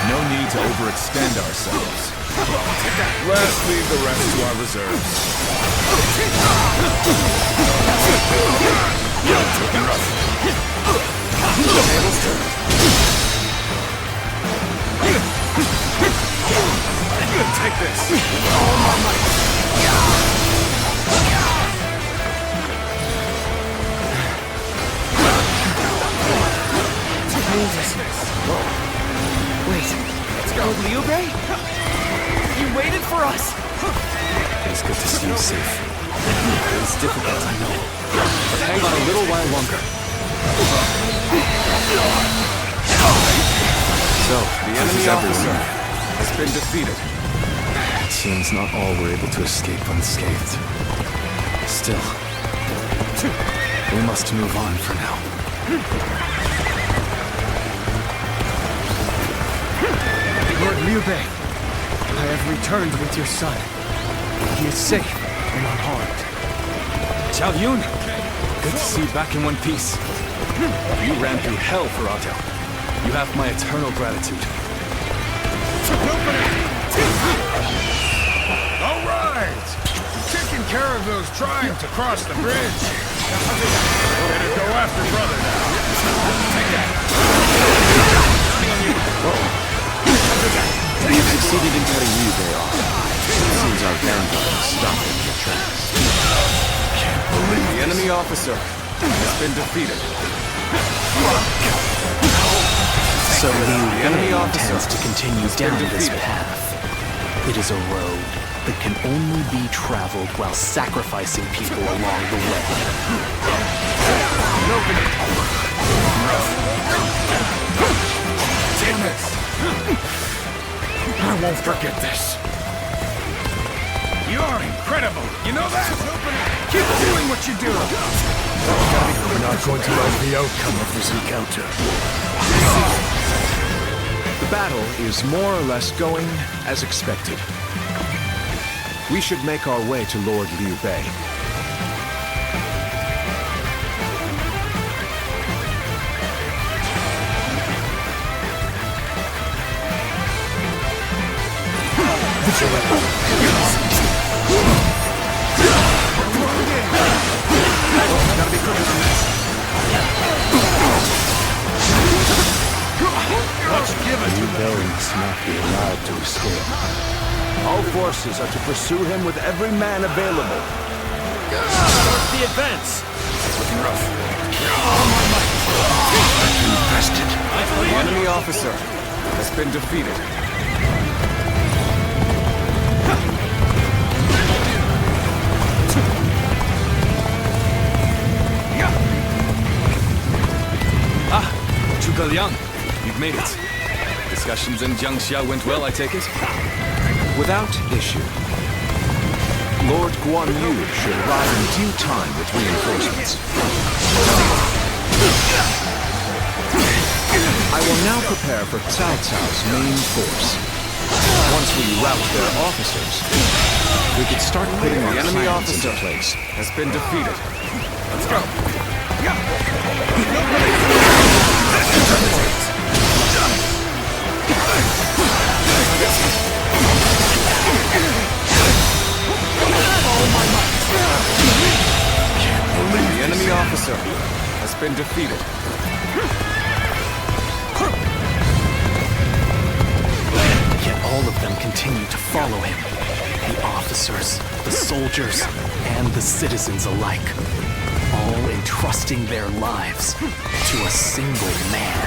No need to overextend ourselves. Let's leave the rest to our reserves. Tables turned. Take this. All my might! Wait, let's go. Liu Bei? You waited for us! It's good to see you safe. It's difficult, I know. But hang on a little while longer. So, the enemy officer has been defeated. It seems not all were able to escape unscathed. Still, we must move on for now. Lord Liu Bei, I have returned with your son. He is safe and unharmed. Zhao Yun, good to see you back in one piece. You ran through hell for Otto. You have my eternal gratitude. All right! taking care of those trying to cross the bridge. Better go after brother now. Take that. We have succeeded in cutting Liu off. It seems our vanguard is stopped in their tracks. The enemy officer has been defeated. So Liu enemy Bei officer intends to continue has been down this defeated. path. It is a road that can only be traveled while sacrificing people along the way. Damn it! I won't forget this. You're incredible. You know that? Keep doing what you do. We're not going to like the outcome of this encounter. The battle is more or less going as expected. We should make our way to Lord Liu Bei. Liu Bei must not be allowed to escape. All forces are to pursue him with every man available. Start the advance! Looking rough. Infested. The enemy officer has been defeated. Zhuge Liang, you've made it. Discussions in Jiangxia went well, I take it? Without issue. Lord Guan Yu should arrive in due time with reinforcements. I will now prepare for Cao Cao's main force. Once we rout their officers, we could start putting our The enemy plans officer into place. has been defeated. Let's go. The enemy officer has been defeated. Yet all of them continue to follow him. The officers, the soldiers, and the citizens alike. All entrusting their lives to a single man.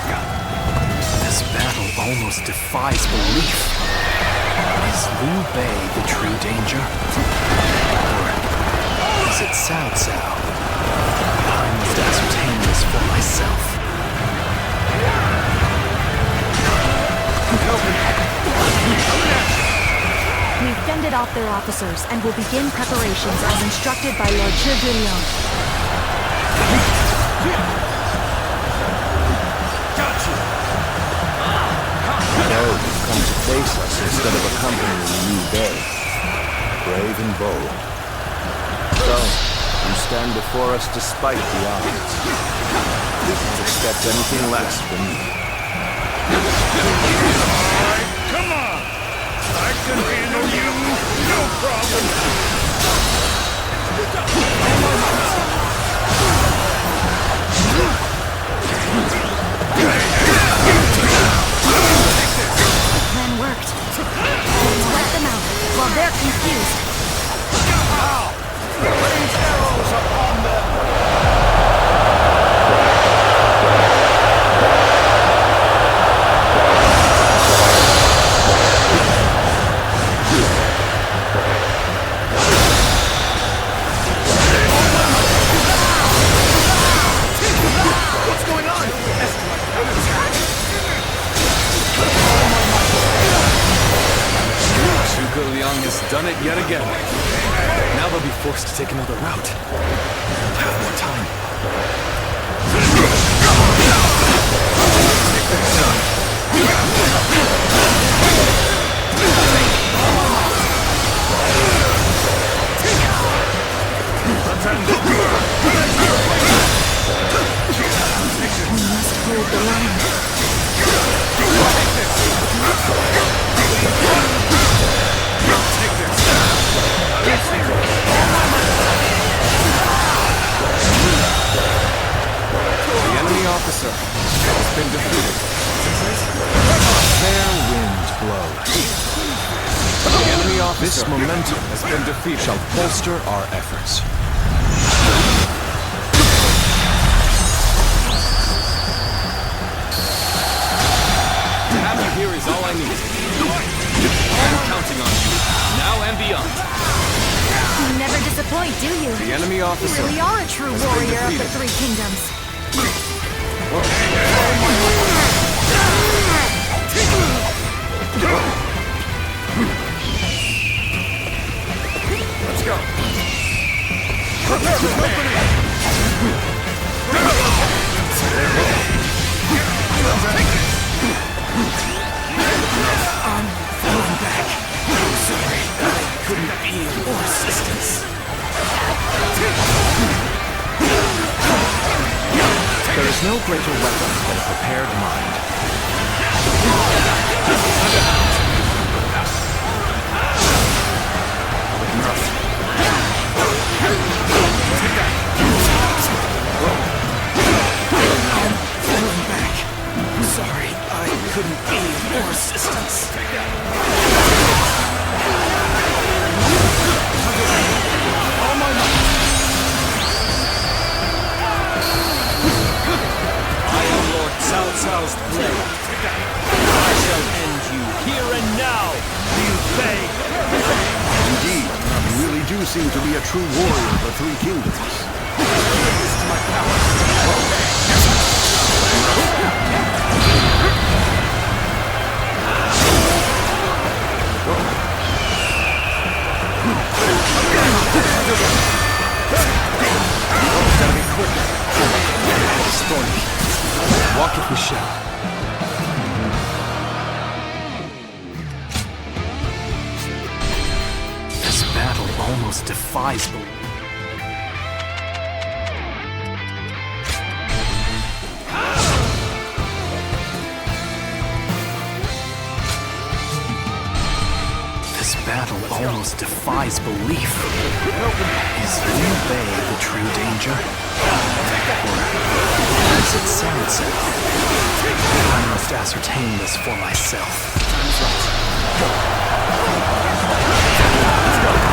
This battle almost defies belief. Is Liu Bei the true danger? Or is it Cao Cao? I must ascertain this for myself. We've fended off their officers and will begin preparations as instructed by Lord Zhuge Liang. No, you've come to face us instead of accompanying Liu Bei. Brave and bold. So, you stand before us despite the odds. We can't expect anything less from you. Alright, come on! I can handle you, no problem! The plan worked. Let's wipe them out while they're confused. Raise arrows upon them! What's going on? Zhuge Liang has done it yet again. Now they'll be forced to take another route. They'll have more time. We must hold the line. Take this! has been defeated. Fair wind blows. The enemy officer This momentum has been defeated. shall bolster our efforts. To have you here is all I need. I'm counting on you, now and beyond. You never disappoint, do you? The enemy officer You really are a true warrior of the Three Kingdoms. Let's go. Falling back. Sorry, I couldn't be of more assistance. There is no greater weapon than a prepared mind. I'm falling back. Sorry, I couldn't be of more assistance. I am Lord Cao Cao's blade. I shall end you here and now, Liu Bei. Indeed, you really do seem to be a true warrior of the Three Kingdoms. Gotta be quick. It's thorny. Walk if we shall. This battle almost defies belief. This battle almost defies belief. Is Liu Bei the true danger? Or is it Cao Cao? I must ascertain this for myself.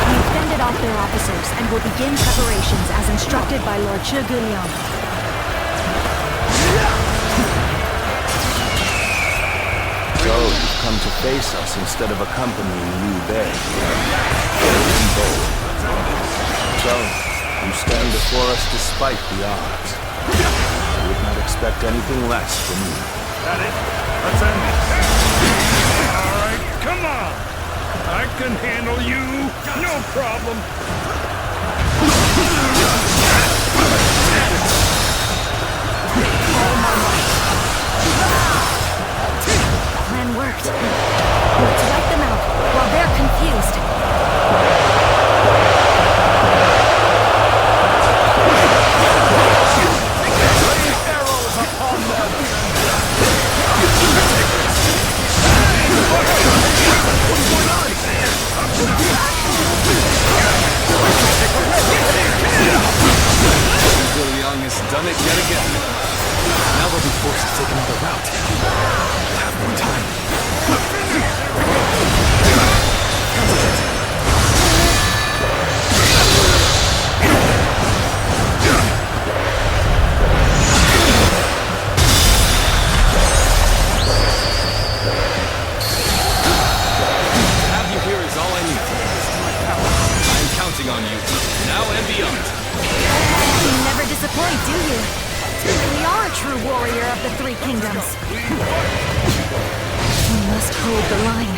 We've fended off their officers and will begin preparations as instructed by Lord Zhuge Liang. So, you've come to face us instead of accompanying Liu Bei. Very bold. So, you stand before us despite the odds. I would not expect anything less from you. That it? Let's end it. All right, come on. I can handle you. No problem. Plan worked. Let's wipe them out while they're confused. Arrows upon them. Zhuge Liang has done it yet again. Now they'll be forced to take another route. We'll have more time. To have you here is all I need. I'm counting on you, now and beyond. You never disappoint, do you? You really are a true warrior of the Three Kingdoms. We must hold the line.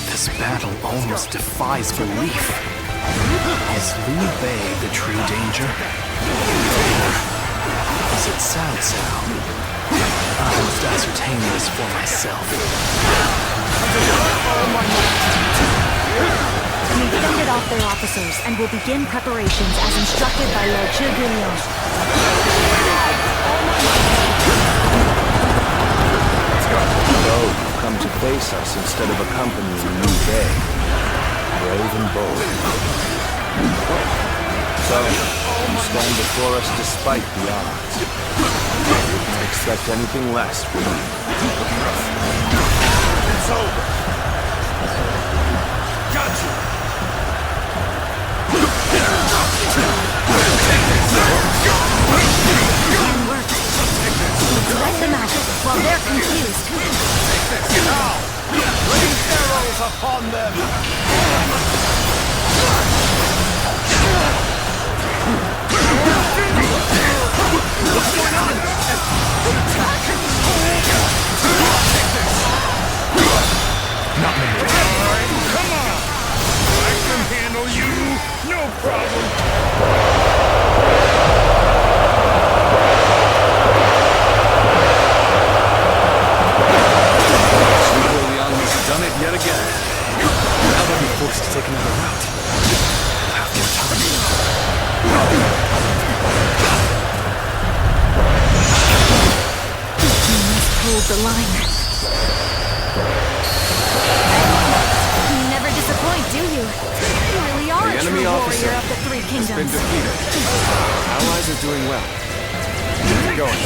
This battle almost defies belief. Is Liu Bei the true danger? Or is it Cao Cao? I must ascertain this for myself. We've fended off their officers and will begin preparations as instructed by Lord Chugunion. So, you've come to face us instead of accompanying Liu Bei. Brave and bold. So, you stand before us despite the odds. We can't expect anything less from you. It's over. Gotcha. Fine work. Let them out while they're confused. Now, rain arrows upon them. What's going on? Not many. Come on! I can handle you! No problem! Zhuge Liang has done it yet again. Now they'll be forced to take another route. We'll have more time. You must hold the line. You never disappoint, do you? You really are The a enemy true officer warrior of the Three has been Kingdoms. defeated. Allies are doing well. Keep going.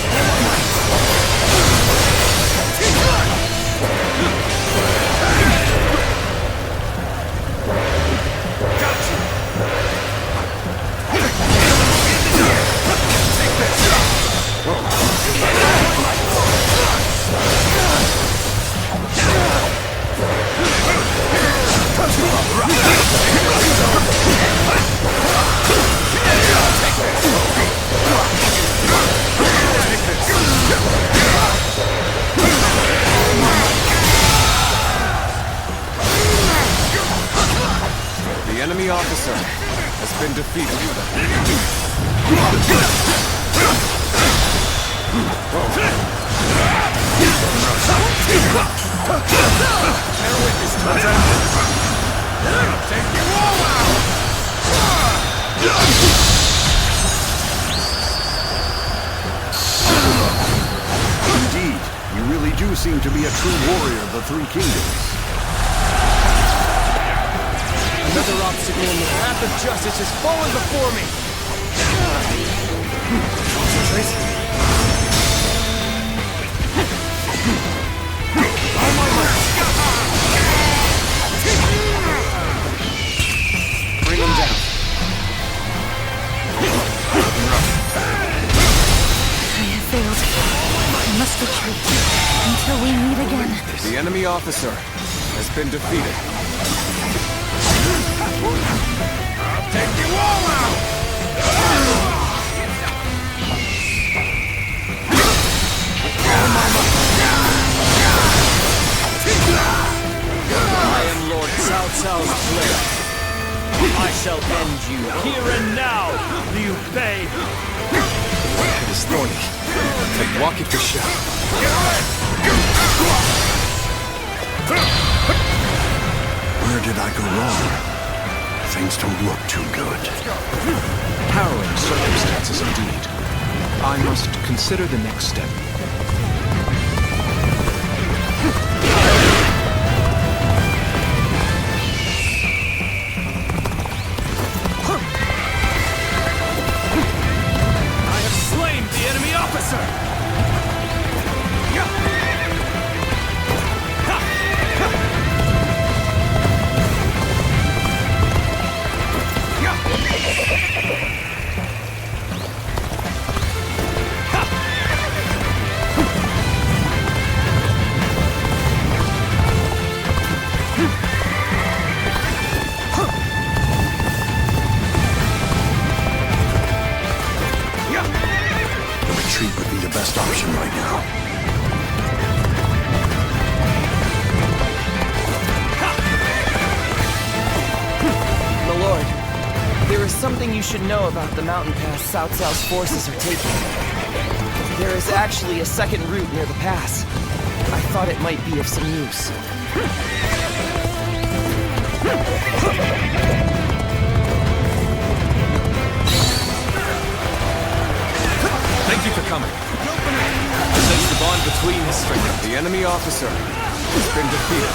The enemy officer has been defeated. Take you all out! Indeed, you really do seem to be a true warrior of the Three Kingdoms. Another obstacle in the path of justice has fallen before me! Bring him down. I have failed. I must retreat until we meet again. The enemy officer has been defeated. I'll take you all out! I am Lord Cao Cao's blade. I shall end you here and now, Liu Bei. It is thorny. But walk it for show. Where did I go wrong? Things don't look too good. Harrowing circumstances indeed. I must consider the next step. I have slain the enemy officer! Retreat would be the best option right now. My lord, there is something you should know about the mountain pass Cao Cao's forces are taking. There is actually a second route near the pass. I thought it might be of some use. Thank you for coming. Sense the bond between us. The enemy officer has been defeated.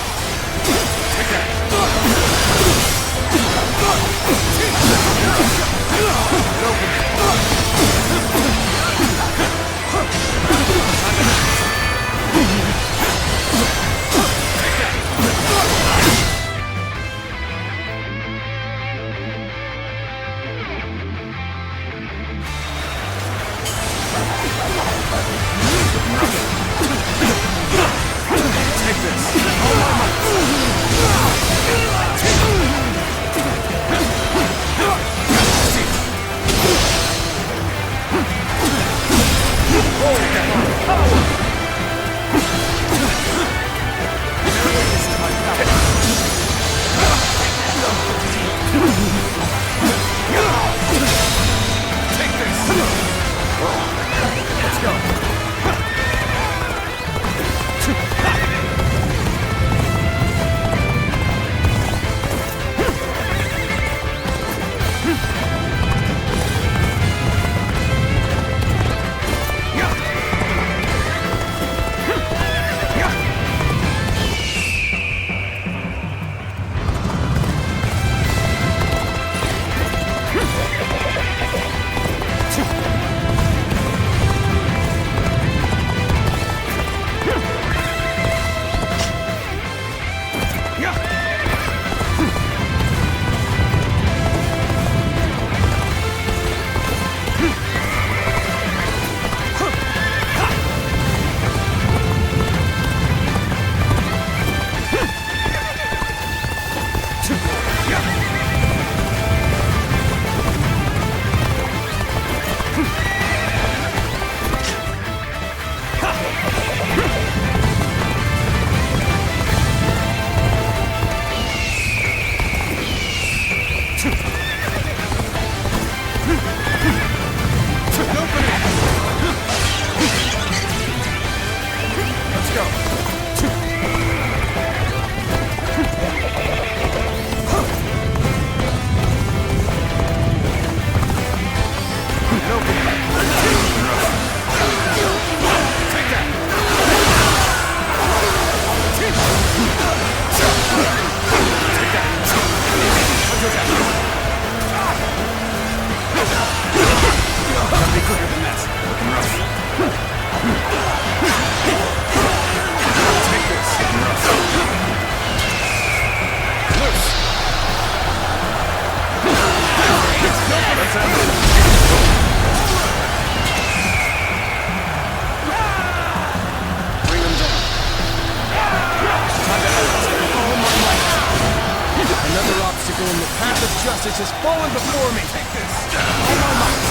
Justice has fallen before me. Take this. All my might.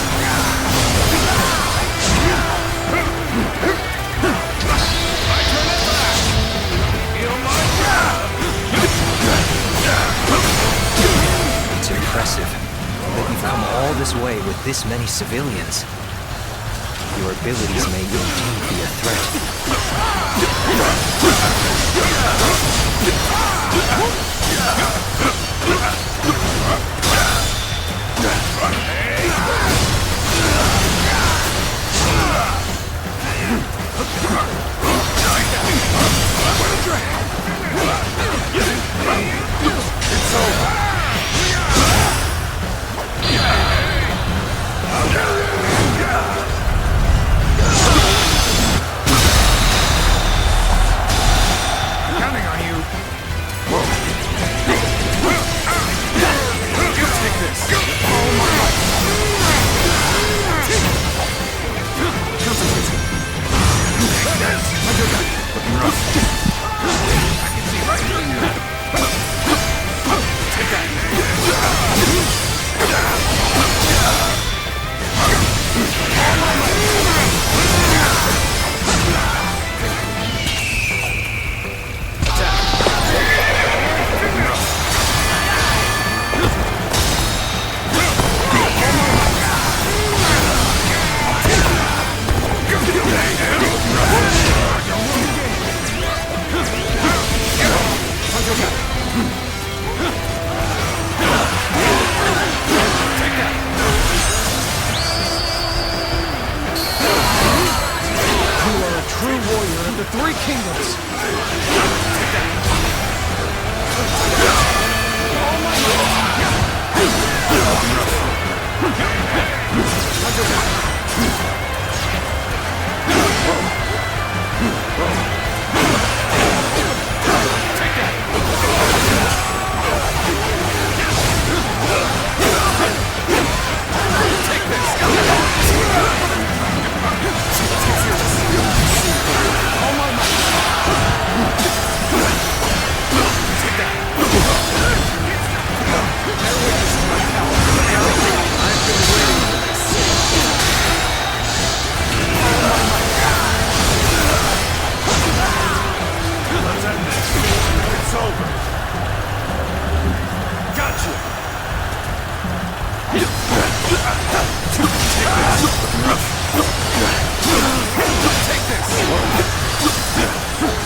I turn it back. Feel my wrath. It's impressive that you've come all this way with this many civilians. Your abilities may indeed be a threat. It's over. Counting on you. three kingdoms!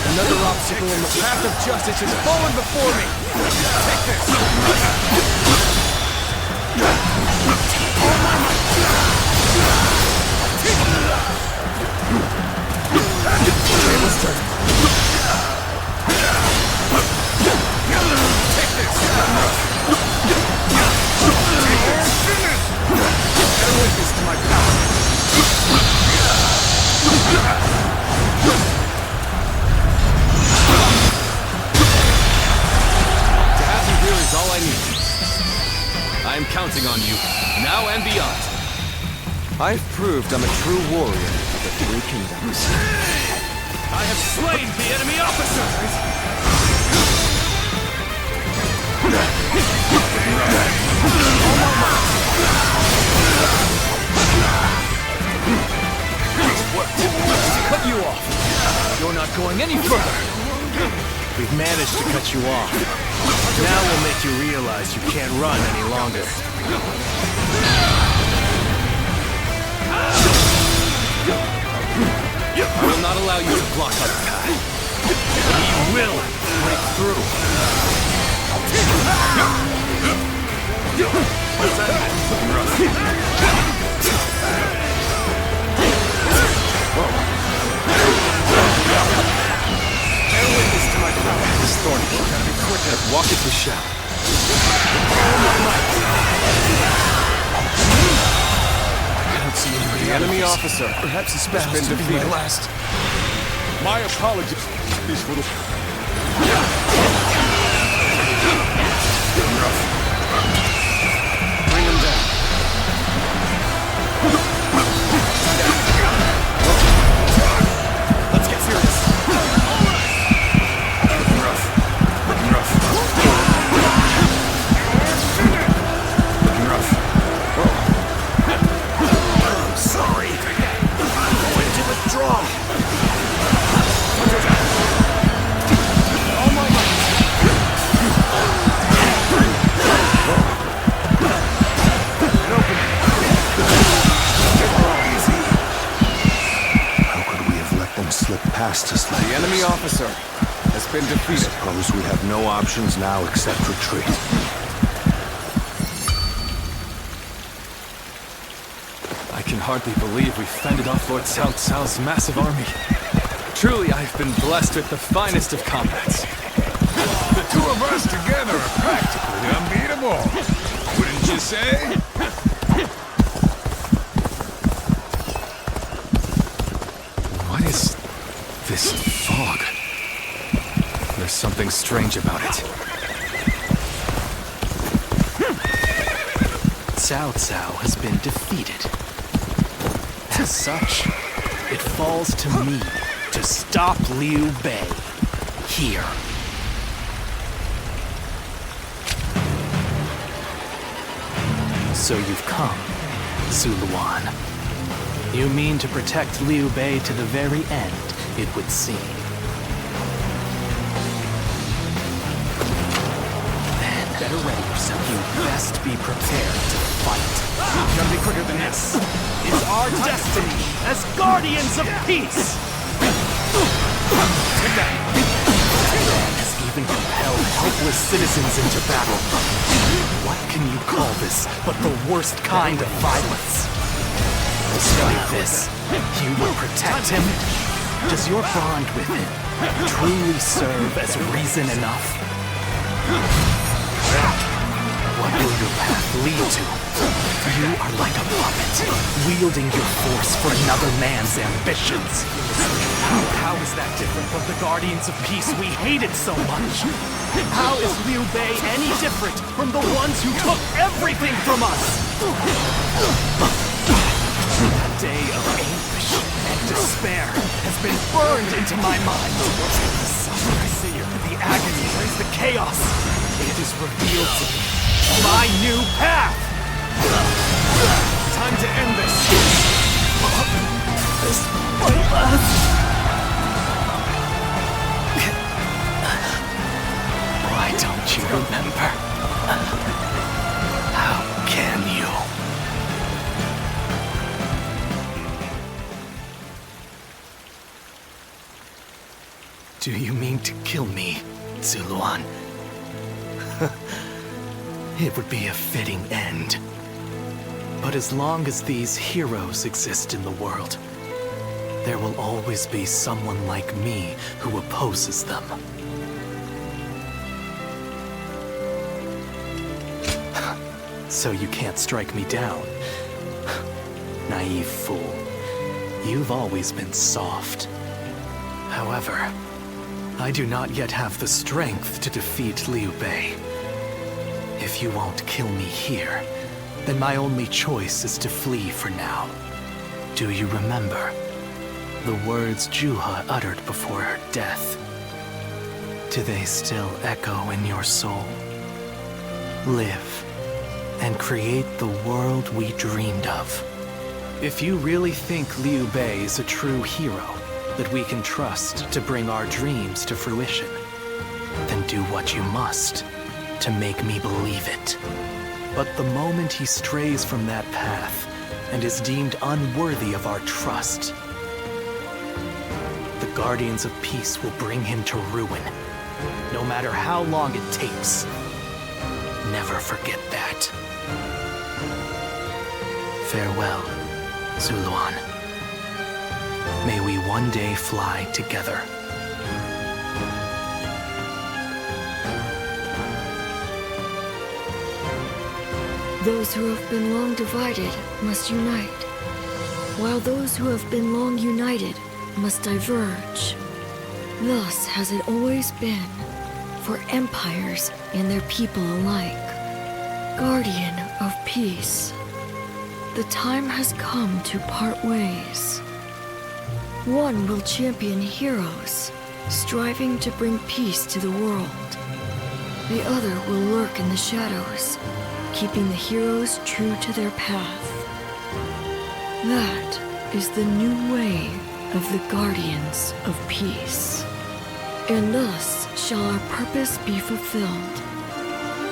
Another obstacle in the path of justice has fallen before me! Take this! Tables turn. Take this! Bear witness to my power! Here is all I need. I am counting on you, now and beyond. I've proved I'm a true warrior of the Three Kingdoms. I have slain the enemy officer! It's worked. Cut you off. You're not going any further. We've managed to cut you off. Now we'll make you realize you can't run any longer. I will not allow you to block our path. We will break through. This thorny gotta be quicker. Walk it we shall. I don't see anybody. The enemy officer. Perhaps this battle has been defeated. Last. My apologies for the... Bring him down. Let's get serious. I'm sorry. I'm going to withdraw. Slip past us like the enemy officer has been defeated. I suppose we have no options now except retreat. I can hardly believe we fended off Lord Cao Cao's massive army. Truly, I've been blessed with the finest of combats. The two of us together are practically unbeatable. Wouldn't you say? What is this fog? There's something strange about it. Cao Cao has been defeated. As such, it falls to me to stop Liu Bei here. So you've come, Zuluan. You mean to protect Liu Bei to the very end, it would seem. Then better ready yourself. You best be prepared to fight. Gotta be quicker than this. It's our destiny as guardians of peace. Has even compelled helpless citizens into battle. What can you call this but the worst kind of violence? Despite this, you will protect him? Does your bond with it truly serve as reason enough? What will your path lead to? You are like a puppet, wielding your force for another man's ambitions. How is that different from the Guardians of Peace we hated so much? How is Liu Bei any different from the ones who took everything from us? A day of anguish and despair has been burned into my mind. The suffering, the agony, the chaos. It is revealed to me my new path! Time to end this! This pointless! Why don't you remember? How can you? Do you mean to kill me, Zuluan? It would be a fitting end. But as long as these heroes exist in the world, there will always be someone like me who opposes them. So you can't strike me down. Naive fool. You've always been soft. However, I do not yet have the strength to defeat Liu Bei. If you won't kill me here, then my only choice is to flee for now. Do you remember the words Juha uttered before her death? Do they still echo in your soul? Live and create the world we dreamed of. If you really think Liu Bei is a true hero that we can trust to bring our dreams to fruition, then do what you must to make me believe it. But the moment he strays from that path and is deemed unworthy of our trust, the Guardians of Peace will bring him to ruin, no matter how long it takes. Never forget that. Farewell, Zuluan. May we one day fly together. Those who have been long divided must unite, while those who have been long united must diverge. Thus has it always been, for empires and their people alike. Guardian of Peace, the time has come to part ways. One will champion heroes, striving to bring peace to the world. The other will lurk in the shadows, keeping the heroes true to their path. That is the new way of the Guardians of Peace. And thus shall our purpose be fulfilled.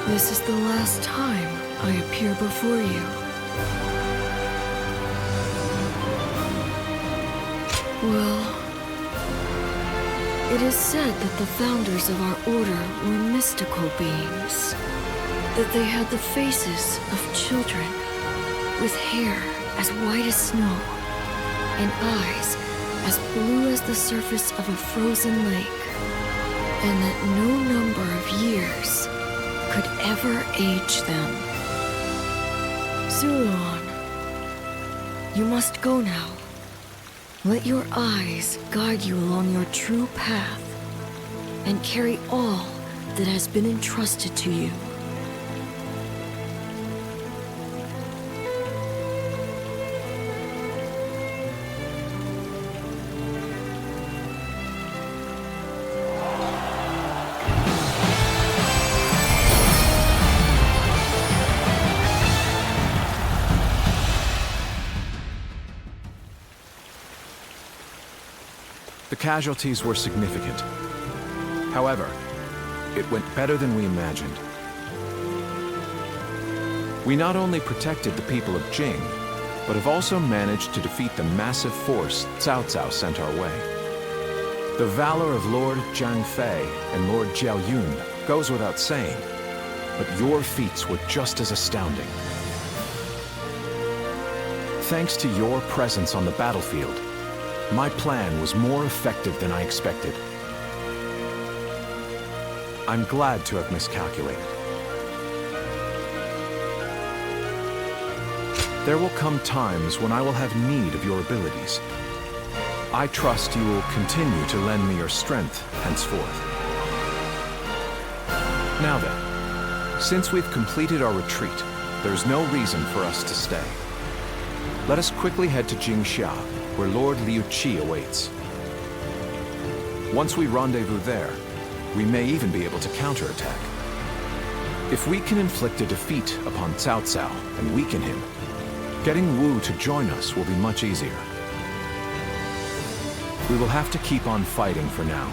This is the last time I appear before you. Well, it is said that the founders of our order were mystical beings. That they had the faces of children, with hair as white as snow, and eyes as blue as the surface of a frozen lake, and that no number of years could ever age them. Zuluan, you must go now. Let your eyes guide you along your true path, and carry all that has been entrusted to you. The casualties were significant. However, it went better than we imagined. We not only protected the people of Jing, but have also managed to defeat the massive force Cao Cao sent our way. The valor of Lord Zhang Fei and Lord Jiao Yun goes without saying, but your feats were just as astounding. Thanks to your presence on the battlefield, My plan was more effective than I expected. I'm glad to have miscalculated. There will come times when I will have need of your abilities. I trust you will continue to lend me your strength henceforth. Now then, since we've completed our retreat, there's no reason for us to stay. Let us quickly head to Jingxia, where Lord Liu Qi awaits. Once we rendezvous there, we may even be able to counterattack. If we can inflict a defeat upon Cao Cao and weaken him, getting Wu to join us will be much easier. We will have to keep on fighting for now.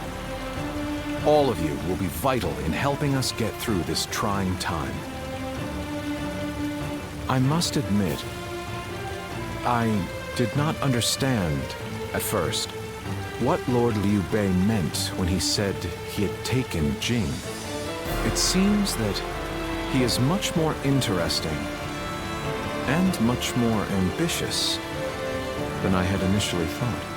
All of you will be vital in helping us get through this trying time. I must admit, I did not understand, at first, what Lord Liu Bei meant when he said he had taken Jing. It seems that he is much more interesting and much more ambitious than I had initially thought.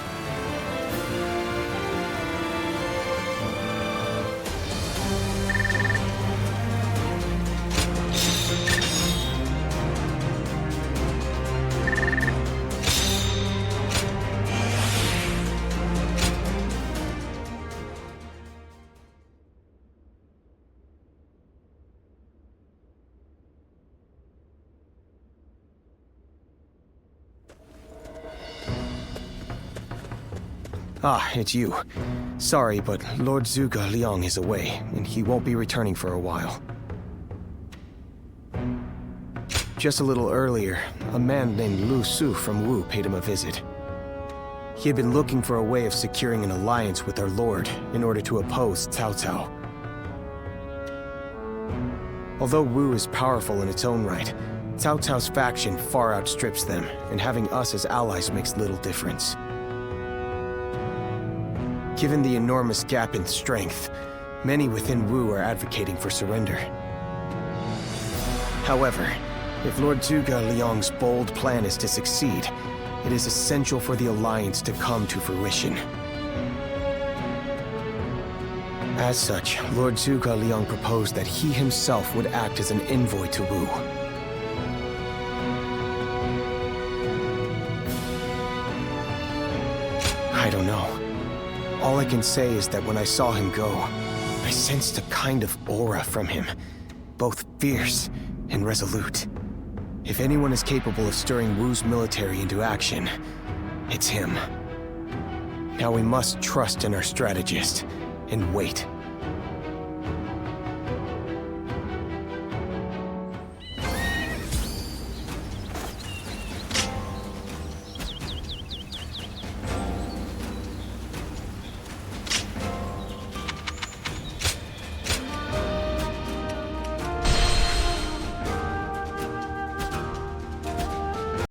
Ah, it's you. Sorry, but Lord Zhuge Liang is away, and he won't be returning for a while. Just a little earlier, a man named Lu Su from Wu paid him a visit. He had been looking for a way of securing an alliance with our lord in order to oppose Cao Cao. Although Wu is powerful in its own right, Cao Cao's faction far outstrips them, and having us as allies makes little difference. Given the enormous gap in strength, many within Wu are advocating for surrender. However, if Lord Zhuge Liang's bold plan is to succeed, it is essential for the alliance to come to fruition. As such, Lord Zhuge Liang proposed that he himself would act as an envoy to Wu. I don't know. All I can say is that when I saw him go, I sensed a kind of aura from him, both fierce and resolute. If anyone is capable of stirring Wu's military into action, it's him. Now we must trust in our strategist and wait.